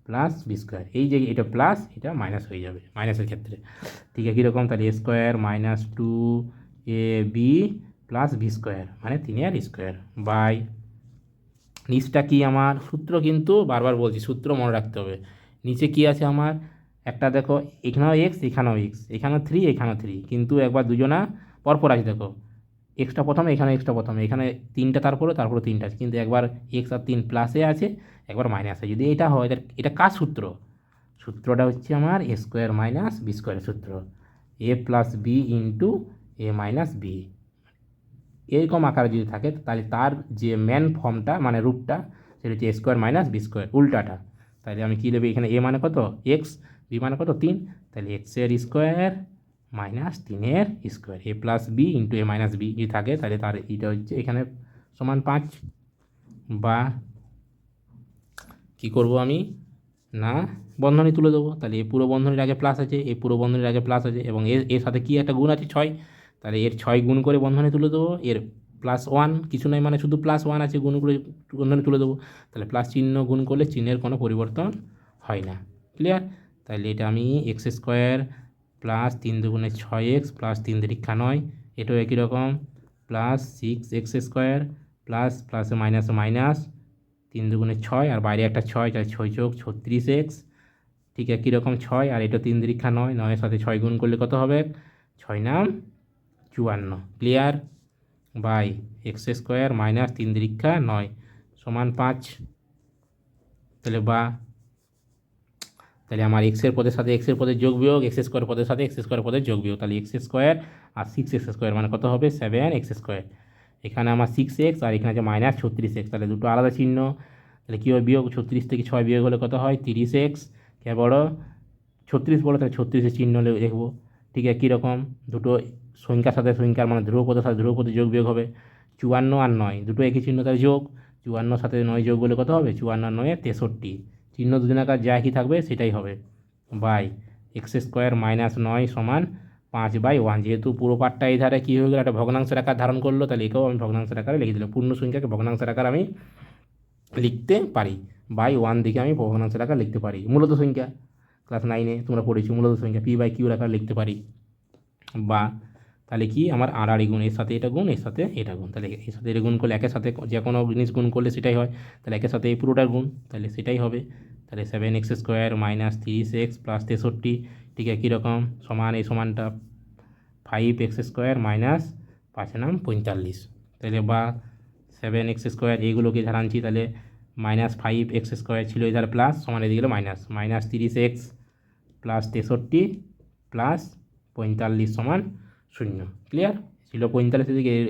A: + b²। এই যে এটা প্লাস, এটা মাইনাস হয়ে যাবে মাইনাসের ক্ষেত্রে, ঠিক একই রকম। তাহলে a² - 2ab + b² মানে 3 স্কোয়ার বাই, নিচটা কি আমার সূত্র, কিন্তু বারবার বলছি সূত্র মনে রাখতে হবে। নিচে কি আছে আমার, একটা দেখো এখানেও এক্স, এখানেও এক্স, এখানেও 3, এখানেও 3, কিন্তু একবার দুজনা পরপর আছে। দেখো এক্সটা প্রথমে, এখানে এক্সটা প্রথমে, এখানে 3টা তারপরে 3টা আছে, কিন্তু একবার এক্স আর 3 প্লাসে আছে, একবার মাইনাসে। যদি এটা হয়, এটা কার সূত্র, সূত্রটা হচ্ছে আমার a² - b² সূত্র, a+b ইন্টু a-b। এরকম আকারে যদি থাকে, তাহলে তার যে মেন ফর্মটা মানে রূপটা, সেটা হচ্ছে a² - b², উল্টাটা। তাহলে আমি কী নেব, এখানে a মানে কত x, b মানে কত 3, তাহলে x-এর স্কোয়ার মাইনাস 3-এর স্কোয়ার, a+b ইন্টু a-b যদি থাকে, তাহলে তার এটা হচ্ছে এখানে সমান 5। বা কি করব আমি, না বন্ধনী তুলে দেবো। তাহলে এই পুরো বন্ধনীর আগে প্লাস আছে, এই পুরো বন্ধনীর আগে প্লাস আছে, এবং এর সাথে কি একটা গুণ আছে 6, তাহলে এর 6 গুণ করে বন্ধনী তুলে দেবো। এর +1 কিছু নয়, মানে শুধু +1 আছে, গুণ করে বন্ধনী তুলে দেবো। তাহলে প্লাস চিহ্ন গুণ করলে চিহ্নের কোনো পরিবর্তন হয় না, ক্লিয়ার। তাহলে এটা আমি x² + 3 × 6x + 3 × 9, এটাও একই রকম, +6x² প্লাস প্লাসে মাইনাসে মাইনাস, 3 × 6 আর বাইরে একটা 6, তাহলে 6 + 36x, ঠিক একই রকম 6, আর এটা 3 × 9, 9-এর সাথে 6 গুণ করলে কত হবে, 6 নাম 54, ক্লিয়ার। বাই x² - 3 × 9 সমান 5। তাহলে বা, তাহলে আমার এক্সের পদের সাথে এক্সের পদের যোগ বিয়োগ, x² পদের সাথে x² পদের যোগ বিয়োগ, তাহলে x² আর 6x² মানে কত হবে, 7x²। এখানে আমার 6x আর এখানে আছে -36x, তাহলে দুটো আলাদা চিহ্ন। তাহলে কী হবে বিয়োগ, 36 থেকে 6 বিয়োগ হলে কত হয়, 30x। কে বড়, 36 বড়, তাহলে 36-এর চিহ্ন লিখবো। ঠিক একই রকম দুটো সংখ্যার সাথে সংখ্যার মানে ধ্রুবপদের সাথে ধ্রুবপদের যোগ বিয়োগ হবে, 54 আর 9 দুটো একই চিহ্ন, তাহলে যোগ। 54 সাথে 9 যোগ করলে কত হবে, 54 আর 9 63, চিহ্ন দুজনাকার যা একই থাকবে সেটাই হবে। বাই x² - 9 সমান 5/1, যেহেতু পুরো পার্টটা এই ধারে কী হয়ে গেলো, একটা ভগ্নাংশের আকার ধারণ করলো, তাহলে একেও আমি ভগ্নাংশের আকারে লিখে দিলাম। পূর্ণ সংখ্যাকে ভগ্নাংশের আকার আমি লিখতে পারি, /1 দিকে আমি ভগ্নাংশের আকার লিখতে পারি। মূলত সংখ্যা ক্লাস 9-এ তোমরা পড়েছো, মূলত সংখ্যা p/q আকার লিখতে পারি। বা তাহলে কি আমার আড়াআড়ি গুণ, এর সাথে এটা গুণ, এর সাথে এটা গুণ, তাহলে এর সাথে এটা গুণ করলে একের সাথে যে কোনো জিনিস গুণ করলে সেটাই হয়, তাহলে একের সাথে এই পুরোটার গুণ, তাহলে সেটাই হবে। তাহলে 7x² - 30x + 63, ঠিক একই রকম, সমান এই সমানটা 5x² - 5×5 = 45। তাহলে বা 7x² এইগুলোকে ধারানছি, তাহলে -5x² ছিল এধারে প্লাস, সমান এদিকে গেলো মাইনাস, -30x + 63 + 45 সমান 0, ক্লিয়ার। ছিল 45,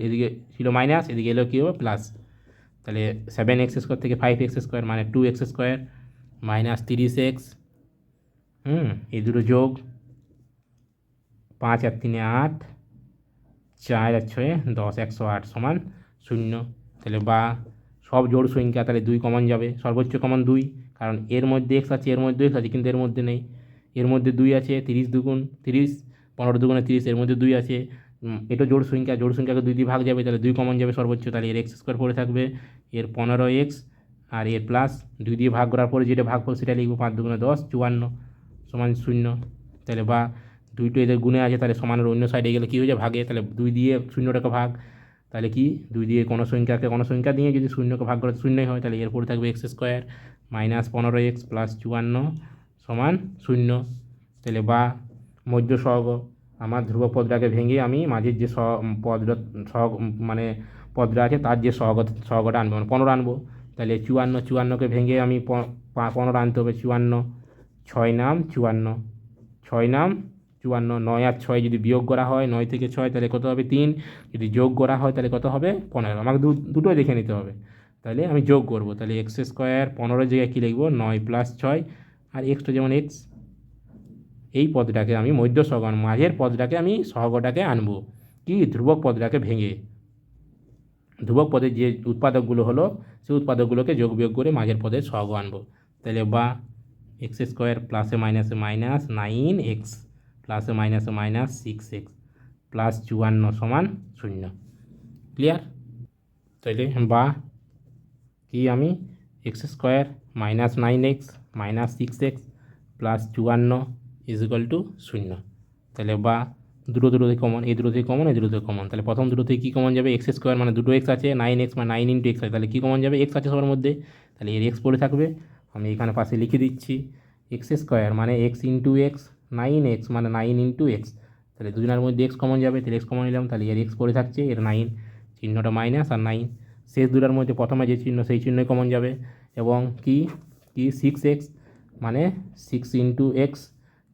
A: এদিকে ছিল মাইনাস, এদিকে এলো কী হবে প্লাস। তাহলে 7x² থেকে 5x² মানে 2x² -30x, এই দুটো যোগ, 5 আর 3 8, 4 আর 6 10, 108 সমান 0। তাহলে বা সব জোড় সংখ্যা, তাহলে 2 কমন যাবে, সর্বোচ্চ কমন 2, কারণ এর মধ্যে x আছে, এর মধ্যে x আছে, কিন্তু এর মধ্যে নেই। এর মধ্যে 2 আছে, 30 2 গুণ 30 15 দুগুণে 30, এর মধ্যে 2 আছে, এটা জোড় সংখ্যাকে 2 দিয়ে ভাগ যাবে, তাহলে 2 কমন যাবে সর্বোচ্চ, তাহলে এর এক্স স্কোয়ার পড়ে থাকবে, এর 15x আর এর প্লাস 2 দিয়ে ভাগ করার পরে যেটা ভাগফল সেটা লিখবো, 5 দুগুণে 10, 54 সমান 0। তাহলে বা দুইটো এদের গুণে আছে, তাহলে সমানের অন্য সাইডে গেলে কী হয়ে যায়, ভাগে, তাহলে 2 দিয়ে 0টাকে ভাগ, তাহলে কি 2 দিয়ে কোনো সংখ্যা দিয়ে যদি 0কে ভাগ করে 0ই হয়, তাহলে এরপরে থাকবে x square minus 15x plus 54 সমান 0। তাহলে বা মধ্য সহগ, আমার ধ্রুবক পদটাকে ভেঙে আমি মাঝের যে পদটা মানে পদটা আছে তার যে সহগটা আনবো, মানে 15 আনবো, তাহলে 54কে ভেঙে আমি 15 আনতে হবে, 54 6 নাম 54, 6 নাম 54, 9 আর 6 যদি বিয়োগ করা হয় 9 থেকে 6 তাহলে কত হবে 3, যদি যোগ করা হয় তাহলে কত হবে 15, আমাকে দুটোই দেখে নিতে হবে, তাহলে আমি যোগ করব, তাহলে এক্স স্কোয়ার 15 জায়গায় কী লিখবো 9 প্লাস 6 আর এক্সটা যেমন এক্স, এই পদটাকে আমি মধ্য সহগ, মাঝের পদটাকে আমি সহগটাকে আনবো কি ধ্রুবক পদটাকে ভেঙে, ধ্রুবক পদের যে উৎপাদকগুলো হলো সেই উৎপাদকগুলোকে যোগ বিয়োগ করে মাঝের পদের সহগ আনবো, তাহলে বা এক্স স্কোয়ার প্লাসে মাইনাসে মাইনাস 9x প্লাসে মাইনাসে মাইনাস 6x প্লাস 54 সমান 0। ক্লিয়ার? তাহলে বা কি আমি X square minus 9x minus 6x plus 54 equal to 0। তাহলে বা দুটোতে কমন, এই দুটোতে কমন, এই দুটোতে কমন, তাহলে প্রথম দুটোতে কী কমন যাবে, এক্স স্কোয়ার মানে দুটো এক্স আছে, 9x মানে 9 ইন্টু এক্স আছে, তাহলে কী কমন যাবে, এক্স আছে সবার মধ্যে, তাহলে এর এক্স পড়ে থাকবে, আমি এখানে পাশে লিখে দিচ্ছি এক্স স্কোয়ার মানে এক্স ইন্টু এক্স, 9x মানে 9 ইন্টু এক্স, তাহলে দুজনের মধ্যে এক্স কমন যাবে, তাহলে এক্স কমন নিলাম, তাহলে এর এক্স পড়ে থাকছে, এর 9 চিহ্নটা মাইনাস আর 9, শেষ দুটার মধ্যে প্রথমে যে চিহ্ন সেই চিহ্নই কমন যাবে, এবং কি 6x মানে 6 ইন্টু এক্স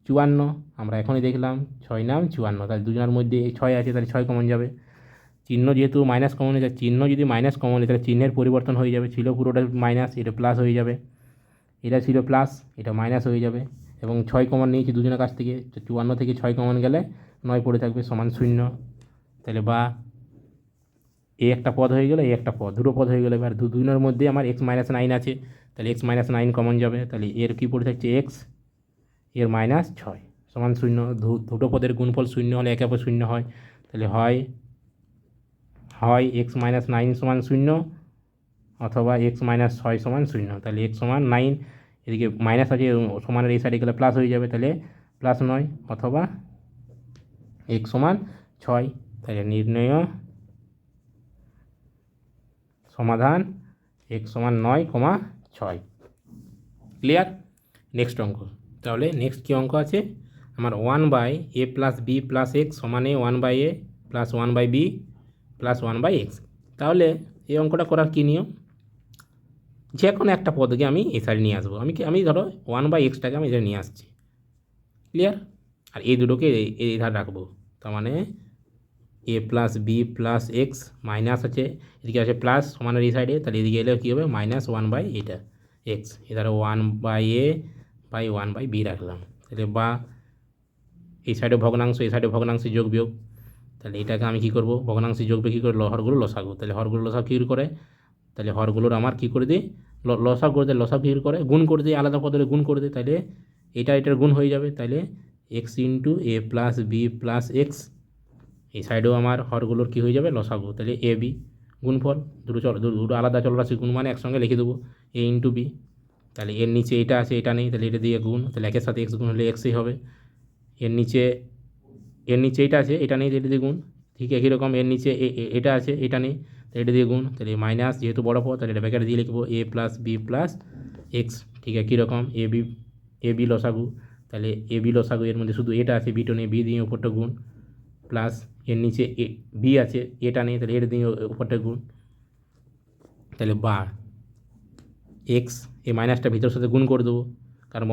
A: 54, আমরা এখনই দেখলাম 6 নাম 54, তাহলে দুজনের মধ্যে 6 আছে, তাহলে 6 কমন যাবে, চিহ্ন যেহেতু মাইনাস কমন হয়ে যায়, চিহ্ন যদি মাইনাস কমন হয় তাহলে চিহ্নের পরিবর্তন হয়ে যাবে, ছিল পুরোটা মাইনাস, এটা প্লাস হয়ে যাবে, এটা ছিল প্লাস, এটা মাইনাস হয়ে যাবে, এবং 6 কমন নিয়েছি দুজনের কাছ থেকে, 54 থেকে 6 কমন গেলে 9 পড়ে থাকবে সমান 0। তাহলে বা এই একটা পদ হয়ে গেলো, এই একটা পদ, দুটো পদ হয়ে গেলো, এবার দুজনের মধ্যে আমার x মাইনাস 9 আছে, তাহলে x মাইনাস 9 কমন যাবে, তাহলে এর কী পড়ে থাকছে x, এর মাইনাস 6 সমান 0, দুটো পদের গুণফল 0 হলে একে অপর 0 হয়, তাহলে হয় x মাইনাস 9 সমান 0 অথবা x মাইনাস 6 সমান 0, তাহলে x সমান 9, এদিকে মাইনাস আছে সমানের এই সাইডে গেলে প্লাস হয়ে যাবে, তাহলে প্লাস 9 অথবা x সমান 6, তাহলে নির্ণয় সমাধান x সমান 9,6। ক্লিয়ার? নেক্সট অঙ্ক, তাহলে নেক্সট কী অঙ্ক আছে আমার, 1/a plus B plus x সমানে 1/a plus 1/b plus 1/x। তাহলে এই অঙ্কটা করার কী নিয়ম, যে কোনো একটা পদকে আমি এই সাইডে নিয়ে আসবো, আমি ধরো 1/xটাকে আমি এখানে নিয়ে আসছি। ক্লিয়ার? আর এই দুটোকে এই ধার রাখবো, তার মানে A plus B plus X minus আছে, এদিকে আছে প্লাস সমানের এই সাইডে, তাহলে এদিকে এলে কী হবে মাইনাস 1/, এটা এক্স, এধারে 1/a বাই 1/b রাখলাম, তাহলে বা এই সাইডে ভগ্নাংশ, এই সাইডে ভগ্নাংশে যোগ বিয়োগ, তাহলে এটাকে আমি কী করবো, ভগ্নাংশে যোগ বিয়োগ কী করে, হরগুলো লসাগু, তাহলে হরগুলো লসাগু কী করে, তাহলে হরগুলোর আমার কী করে দিই, লসাগু করে দেয়, লসাগু কী করে গুণ করে দিই, আলাদা পদে গুণ করে দিই, তাহলে এটার গুণ হয়ে যাবে, তাহলে এক্স ইন্টু এ প্লাস বি প্লাস এক্স, এই সাইডেও আমার হরগুলোর কী হয়ে যাবে লসাগু, তাহলে এ বি গুণফল, দুটো আলাদা চলরাশি গুণ মানে একসঙ্গে লিখে দেবো এ ইন্টু বি, তাহলে এর নিচে এটা আছে এটা নেই, তাহলে এটা দিয়ে গুণ, তাহলে একের সাথে এক্স গুণ হলে এক্সই হবে, এর নিচে এটা আছে এটা নেই, এটা দিয়ে গুণ, ঠিক একই রকম এর নিচে এটা আছে এটা নেই, তাহলে এটা দিয়ে গুণ, তাহলে মাইনাস যেহেতু বড় পদ তাহলে এটা ব্র্যাকেট দিয়ে লিখবো এ প্লাস বি প্লাস এক্স, ঠিক একই রকম এ বি লসাগু, তাহলে এ বি লসাগু, এর মধ্যে শুধু এটা আছে বিটা নেই, বি দিয়ে উপরটা গুণ, প্লাস এর নিচে বি আছে এটা নেই, তাহলে এটা দিয়ে উপরটা গুণ, তাহলে বা এক্স এই মাইনাসটা ভিতরের সাথে গুণ করে দেবো, কারণ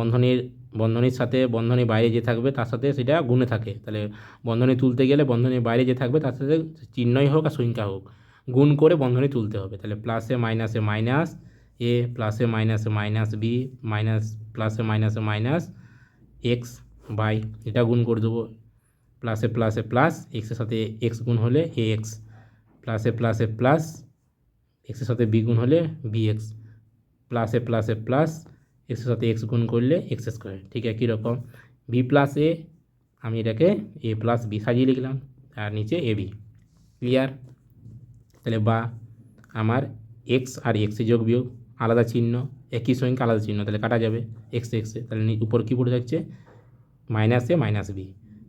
A: বন্ধনীর সাথে বন্ধনীর বাইরে যে থাকবে তার সাথে সেটা গুণে থাকে, তাহলে বন্ধনী তুলতে গেলে বন্ধনীর বাইরে যে থাকবে তার সাথে চিহ্নই হোক আর সংখ্যা হোক গুণ করে বন্ধনী তুলতে হবে, তাহলে প্লাসে মাইনাসে মাইনাস এ প্লাসে মাইনাসে মাইনাস বি মাইনাস প্লাসে মাইনাসে মাইনাস এক্স বাই এটা গুণ করে দেবো, প্লাসে প্লাসে প্লাস এক্সের সাথে এক্স গুণ হলে এ এক্স, প্লাসে প্লাসে প্লাস এক্সের সাথে বি গুণ হলে বি এক্স, প্লাসে প্লাসে প্লাস এক্সের সাথে এক্স গুণ করলে এক্স স্কোয়ার, ঠিক একই রকম বি প্লাস এ আমি এটাকে এ প্লাস বি সাজিয়ে লিখলাম, আর নিচে এ বি। ক্লিয়ার? তাহলে বা আমার এক্স আর এক্সে যোগ বিয়োগ আলাদা চিহ্ন, একই সংখ্যা আলাদা চিহ্ন, তাহলে কাটা যাবে এক্স এক্সে। তাহলে উপর কী পড়ে যাচ্ছে, মাইনাস এ মাইনাস বি।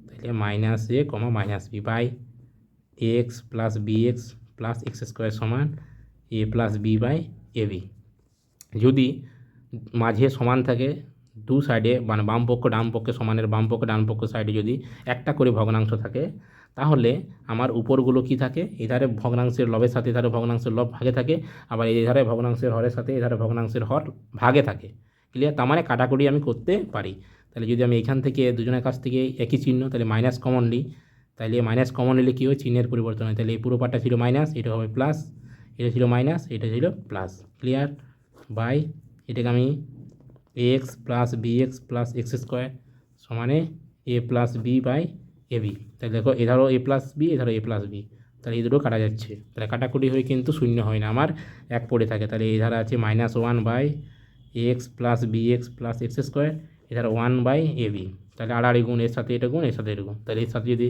A: তাহলে minus A comma minus B by X plus B X plus X square সমান A plus B by A B. যদি মাঝে সমান থাকে, দু সাইডে মানে বাম পক্ষ ডান পক্ষে সমানের বাম পক্ষ ডান পক্ষ সাইডে যদি একটা করে ভগ্নাংশ থাকে, তাহলে আমার উপরগুলো কি থাকে, এধারে ভগ্নাংশের লবের সাথে এধারে ভগ্নাংশের লব ভাগে থাকে, আবার এধারে ভগ্নাংশের হরের সাথে এধারে ভগ্নাংশের হর ভাগে থাকে। ক্লিয়ার? তার মানে কাটাকুটি আমি করতে পারি। তাহলে যদি আমি এখান থেকে দুজনের কাছ থেকে একই চিহ্ন, তাহলে মাইনাস কমন নিই, তাহলে মাইনাস কমন নিলে কী হয়, চিহ্নের পরিবর্তন হয়। তাহলে এই পুরো পার্টটা ছিল মাইনাস, এটা হবে প্লাস, এটা ছিল মাইনাস, এটা ছিল প্লাস। ক্লিয়ার? বাই এটাকে আমি X plus B X plus X square সমানে A plus B by A B. তাহলে দেখো এধারও এ প্লাস বি, এধারও এ প্লাস বি, তাহলে এই দুটো কাটা যাচ্ছে। তাহলে কাটাকুটি হয়ে কিন্তু শূন্য হয় না, আমার এক পড়ে থাকে। তাহলে এই ধারা আছে minus one by X plus B X plus X square, এধারা ওয়ান বাই এ বি। তাহলে আড়াআড়ি গুণ, এর সাথে এটা গুণ, এর সাথে এটা গুণ। তাহলে এর সাথে যদি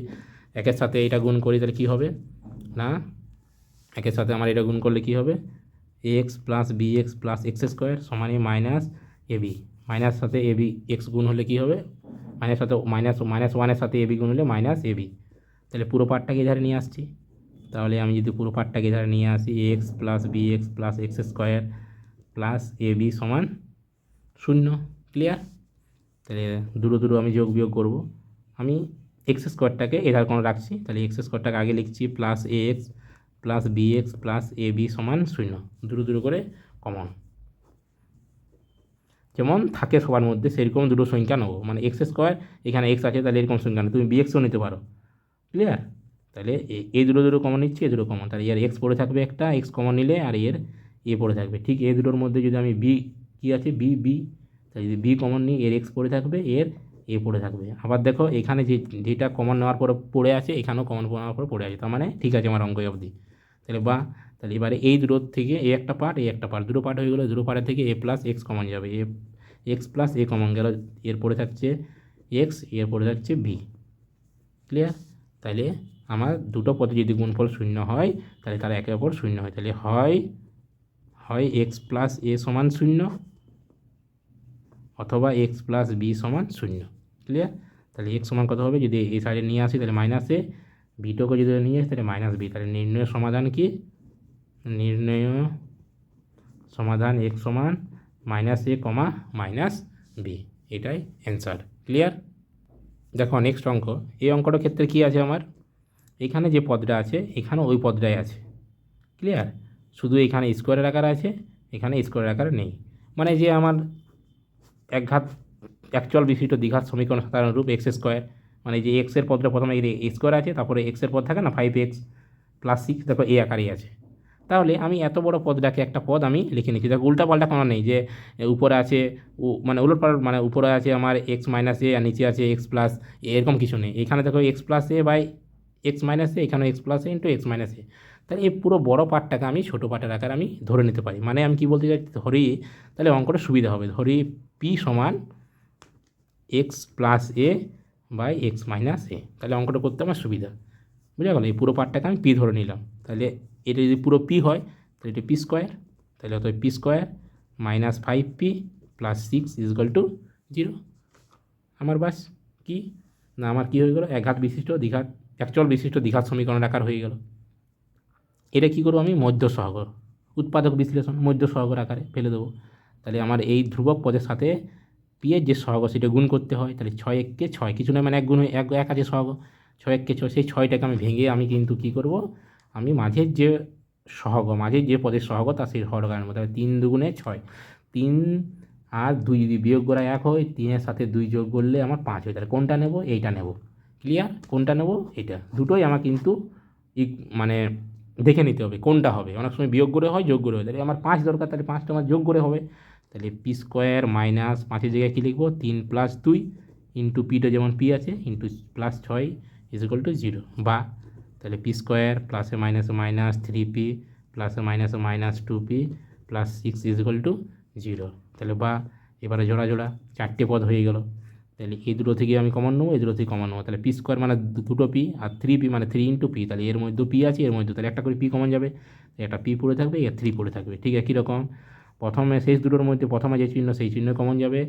A: একের সাথে এটা গুণ করি তাহলে কী হবে না, একের সাথে আমার এটা গুণ করলে কী হবে, X plus B X plus X square সমানে মাইনাস এ বি। মাইনাস সাথে এ বি এক্স গুণ হলে কী হবে, মাইনাস সাথে মাইনাস ওয়ানের সাথে এ বি গুণ হলে মাইনাস এ বি। তাহলে পুরো পার্টটাকে এধারে নিয়ে আসছি। তাহলে আমি যদি পুরো পার্টটাকে এধারে নিয়ে আসি, X plus B X plus X square plus A B সমান শূন্য। ক্লিয়ার? তাহলে দুটো দুটো আমি যোগ বিয়োগ করবো। আমি এক্স স্কোয়ারটাকে এধার কোনো রাখছি, তাহলে এক্স স্কোয়ারটাকে আগে লিখছি plus A X plus B X plus A B সমান শূন্য। দুটো দুটো করে কমন যেমন থাকে সবার মধ্যে সেরকম দুটো সংখ্যা নেবো। মানে এক্স স্কোয়ার এখানে এক্স আছে, তাহলে এরকম সংখ্যা নেই, তুমি বি এক্সও নিতে পারো। ক্লিয়ার? তাহলে এই দুটো দুটো কমন নিচ্ছি, এ দুটো কমন, তাহলে এর এক্স পড়ে থাকবে একটা, এক্স কমন নিলে, আর এর এ পড়ে থাকবে। ঠিক এই দুটোর মধ্যে যদি আমি বি কী আছে বি বি, তাহলে যদি বি কমন নিই এর এক্স পড়ে থাকবে, এর এ পড়ে থাকবে। আবার দেখো এখানে যেটা কমন নেওয়ার পরে পড়ে আছে, এখানেও কমন নেওয়ার পরে পড়ে আছে, তার মানে ঠিক আছে আমার অঙ্ক অবধি। তাহলে বা তাহলে এবারে এই দুটোর থেকে এ একটা পার্ট, এই একটা পার্ট, দুটো পার্ট হয়ে গেলো, দুটো পার্টের থেকে এ প্লাস এক্স কমন যাবে, এ এক্স প্লাস এ কমন গেল, এর পরে থাকছে এক্স, এর পরে থাকছে বি। ক্লিয়ার? তাহলে আমার দুটো পদে যদি গুণফল শূন্য হয় তাহলে তারা একে অপর শূন্য হয়। তাহলে হয় এক্স প্লাস এ সমান শূন্য, অথবা এক্স প্লাস বি সমান শূন্য। ক্লিয়ার? তাহলে এক্স সমান কত হবে, যদি এই সাইডে নিয়ে আসি তাহলে মাইনাস এ, বিটোকে যদি নিয়ে আসি তাহলে মাইনাস বি। তাহলে নির্ণয় সমাধান কি, নির্ণয় সমাধান এক্স সমান minus A comma minus B, এটাই অ্যান্সার। ক্লিয়ার? দেখো নেক্সট অঙ্ক, এই অঙ্কটার ক্ষেত্রে কী আছে, আমার এখানে যে পদটা আছে এখানে ওই পদটাই আছে। ক্লিয়ার? শুধু এখানে স্কোয়ারের আকার আছে, এখানে স্কোয়ারের আকার নেই। মানে যে আমার একঘাত অ্যাকচুয়াল বিশিষ্ট দ্বিঘাত সমীকরণ সাধারণ রূপ এক্স স্কোয়ার, মানে যে এক্সের পদটা প্রথমে এ স্কোয়ার আছে, তারপরে এক্সের পদ থাকে না 5x প্লাস 6, দেখো এ আকারেই আছে। তাহলে আমি এত বড় পদটাকে একটা পদ আমি লিখে নিচ্ছি। দেখো উল্টা পাল্টা কোনো নেই যে উপরে আছে মানে উলট পাল্ট, মানে উপরে আছে আমার এক্স মাইনাস এ আর নিচে আছে এক্স প্লাস এ, এরকম কিছু নেই। এখানে দেখো X plus A by X minus A, এখানে X plus A into X minus A. তাহলে এই পুরো বড় পার্টটাকে আমি ছোটো পার্টের আকার আমি ধরে নিতে পারি। মানে আমি কী বলতে চাইছি, ধরি তাহলে অঙ্কটা সুবিধা হবে, ধরি পি সমান X plus A by X minus A, তাহলে অঙ্কটা করতে আমার সুবিধা। বুঝা গেল? এই পুরো পার্টটাকে আমি পি ধরে নিলাম। তাহলে এটা যদি পুরো পি হয় তাহলে এটা পি স্কোয়ার, তাহলে অত P square minus 5p plus 6 equal to 0। আমার বাস কি না, আমার কী হয়ে গেলো, একঘাত বিশিষ্ট দ্বিঘাত অ্যাকচুয়াল বিশিষ্ট দ্বিঘাত সমীকরণ আকার হয়ে গেল। এটা কী করবো আমি, মধ্য সহগ উৎপাদক বিশ্লেষণ মধ্য সহগের আকারে ফেলে দেবো। তাহলে আমার এই ধ্রুবক পদের সাথে পি এর যে সহগ সেটা গুণ করতে হয়। তাহলে 6 এককে 6, কিছু নয় মানে এক গুণ এক আছে সহগ, 6 এককে 6, সেই 6টাকে আমি ভেঙে আমি কিন্তু কী করব, আমি মাঝের যে সহগ, মাঝের যে পদের সহগ তার সেই সহগ আনবো। তাহলে 3 দুগুণে 6, 3 আর 2 যদি বিয়োগ করা 1 হয়, 3-এর সাথে 2 যোগ করলে আমার 5 হয়। তাহলে কোনটা নেব, এইটা নেব। ক্লিয়ার? কোনটা নেব, এটা। দুটোই আমার কিন্তু মানে দেখে নিতে হবে কোনটা হবে। অনেক সময় বিয়োগ করে হয়, যোগ করে হয়, তাহলে আমার 5 দরকার, তাহলে 5টা আমার যোগ করে হবে। তাহলে পি স্কোয়ার মাইনাস 5-এর জায়গায় কী লিখবো, 3 প্লাস 2 ইন্টু পিটা যেমন পি আছে ইন্টু প্লাস 6 ইজিক্যাল টু 0। বা তাহলে পি স্কোয়ার প্লাসে মাইনাসে মাইনাস 3p প্লাসে মাইনাসে minus 2p plus 6 is equal to 0। তাহলে বা এবারে জোড়া জোড়া 4টে পদ হয়ে গেল। তাহলে এই দুটো থেকে আমি কমন নেবো, এই দুটো থেকে কমন নেবো, তাহলে পি স্কোয়ার মানে দুটো পি, আর থ্রি পি মানে 3 ইন্টু পি, তাহলে এর মধ্যে পি আছে, এর মধ্যে তাহলে একটা করে পি কমন যাবে, একটা পি পড়ে থাকবে, এর 3 পড়ে থাকবে। ঠিক আছে, কীরকম প্রথমে শেষ দুটোর মধ্যে প্রথমে যে চিহ্ন সেই চিহ্ন কমন যাবে,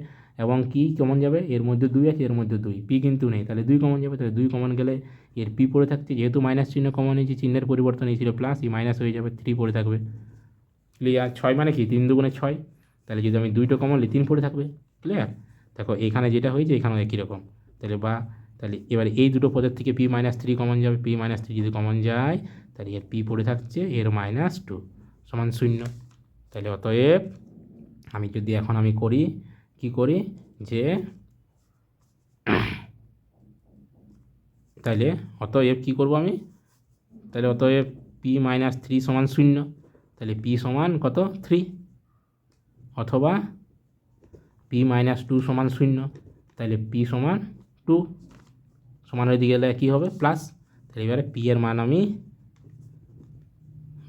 A: এবং কি কমন যাবে, এর মধ্যে 2 আছে, এর মধ্যে 2, পি কিন্তু নেই, তাহলে 2 কমন যাবে, তাহলে 2 কমন গেলে এর পি পড়ে থাকছে, যেহেতু মাইনাস চিহ্ন কমন হয়েছে, চিহ্নের পরিবর্তন হয়েছিল প্লাস, এই মাইনাস হয়ে যাবে, 3 পড়ে থাকবে। ক্লিয়ার? 6 মানে কি 3 দুগুণে 6, তাহলে যদি আমি 2টা কমন নিই 3 পড়ে থাকবে। ক্লিয়ার? দেখো এখানে যেটা হয়েছে এখানেও একই রকম, তাহলে তাহলে এবার এই দুটো পদের থেকে পি মাইনাস 3 কমন যাবে, পি মাইনাস 3 যদি কমন যায় তাহলে এর পি পড়ে থাকছে, এর -2 সমান 0। তাহলে অতএব আমি যদি এখন আমি করি কি করি যে তাহলে অতএব কী করব আমি, তাহলে অতএব পি মাইনাস 3 সমান 0, তাহলে পি সমান কত 3, অথবা পি মাইনাস 2 সমান 0, তাহলে পি সমান 2, সমান হয়ে গেলে কী হবে প্লাস। তাহলে এবারে পি এর মান আমি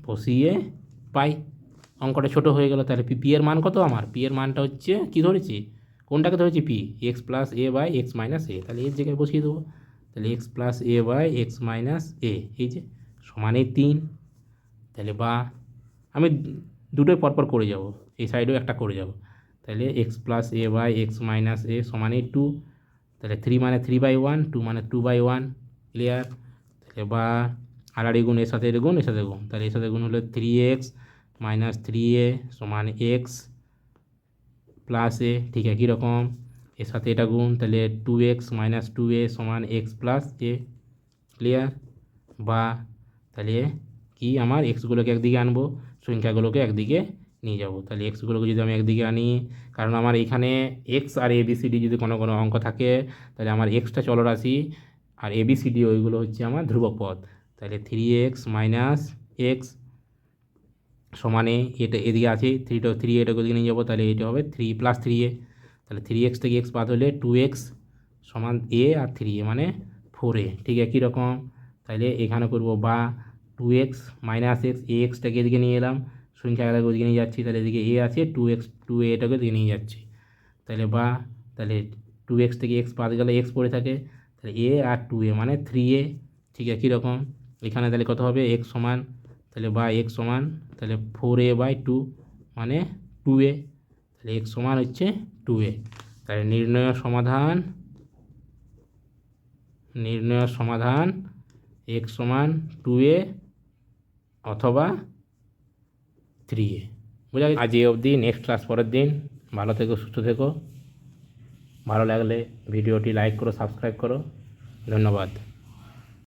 A: বসিয়ে পাই, অঙ্কটা ছোটো হয়ে গেল। তাহলে পি এর মান কত, আমার পি এর মানটা হচ্ছে কী ধরেছি, কোনটাকে ধরেছি P, X plus A by X minus A, তাহলে এর জায়গায় বসিয়ে দেবো, তাহলে X plus A by X minus A, এই যে সমানে 3। তাহলে আমি দুটোই পরপর করে যাব, এই সাইডেও একটা করে যাব, তাহলে X plus A by X minus A সমানে 2, তাহলে 3 মানে 3/1, 2 মানে 2/1। ক্লিয়ার? তাহলে আর গুণ এর সাথে গুণ, এর সাথে গুণ, তাহলে এর সাথে গুণ হলে 3x মাইনাস 3a সমান এক্স প্লাস এ। ঠিক আছে, কীরকম এর সাথে এটা গুণ, তাহলে 2x মাইনাস 2a সমান এক্স প্লাস এ। ক্লিয়ার? তাহলে কি আমার এক্সগুলোকে একদিকে আনবো, সংখ্যাগুলোকে একদিকে নিয়ে যাব, তাহলে এক্সগুলোকে যদি আমি একদিকে আনি, কারণ আমার এখানে এক্স আর এবিসিডি যদি কোনো কোনো অঙ্ক থাকে তাহলে আমার এক্সটা চলরাশি আর এবিসিডি ওইগুলো হচ্ছে আমার ধ্রুবক পদ, তাহলে 3x মাইনাস এক্স সমানে এটা এদিকে আছে 3 এটাকে দিকে নিয়ে যাবো, তাহলে এটা হবে 3 প্লাস 3a, তাহলে 3x থেকে x বাদ হলে 2x সমান a আর 3a মানে 4a। ঠিক আছে, কীরকম তাহলে এখানে করবো 2x মাইনাস এক্স, এ এক্সটাকে এদিকে নিয়ে এলাম, সংখ্যাটাকে ওদিকে নিয়ে যাচ্ছি, তাহলে এদিকে এ আছে 2x 2a এটাকে দিকে নিয়ে যাচ্ছি, তাহলে তাহলে 2x থেকে x বাদ গেলে x পড়ে থাকে, তাহলে a আর 2a মানে 3a। ঠিক আছে, কীরকম এখানে তাহলে কত হবে x সমান, তাহলে x সমান তাহলে 4a/2 মানে 2a, তাহলে x সমান হচ্ছে 2a। তাহলে নির্ণয় সমাধান x সমান 2a অথবা 3a। বোঝা গেছে? আজ এই অবধি, নেক্সট ক্লাস পরের দিন। ভালো থেকো, সুস্থ থেকো। ভালো লাগলে ভিডিওটি লাইক করো, সাবস্ক্রাইব করো। ধন্যবাদ।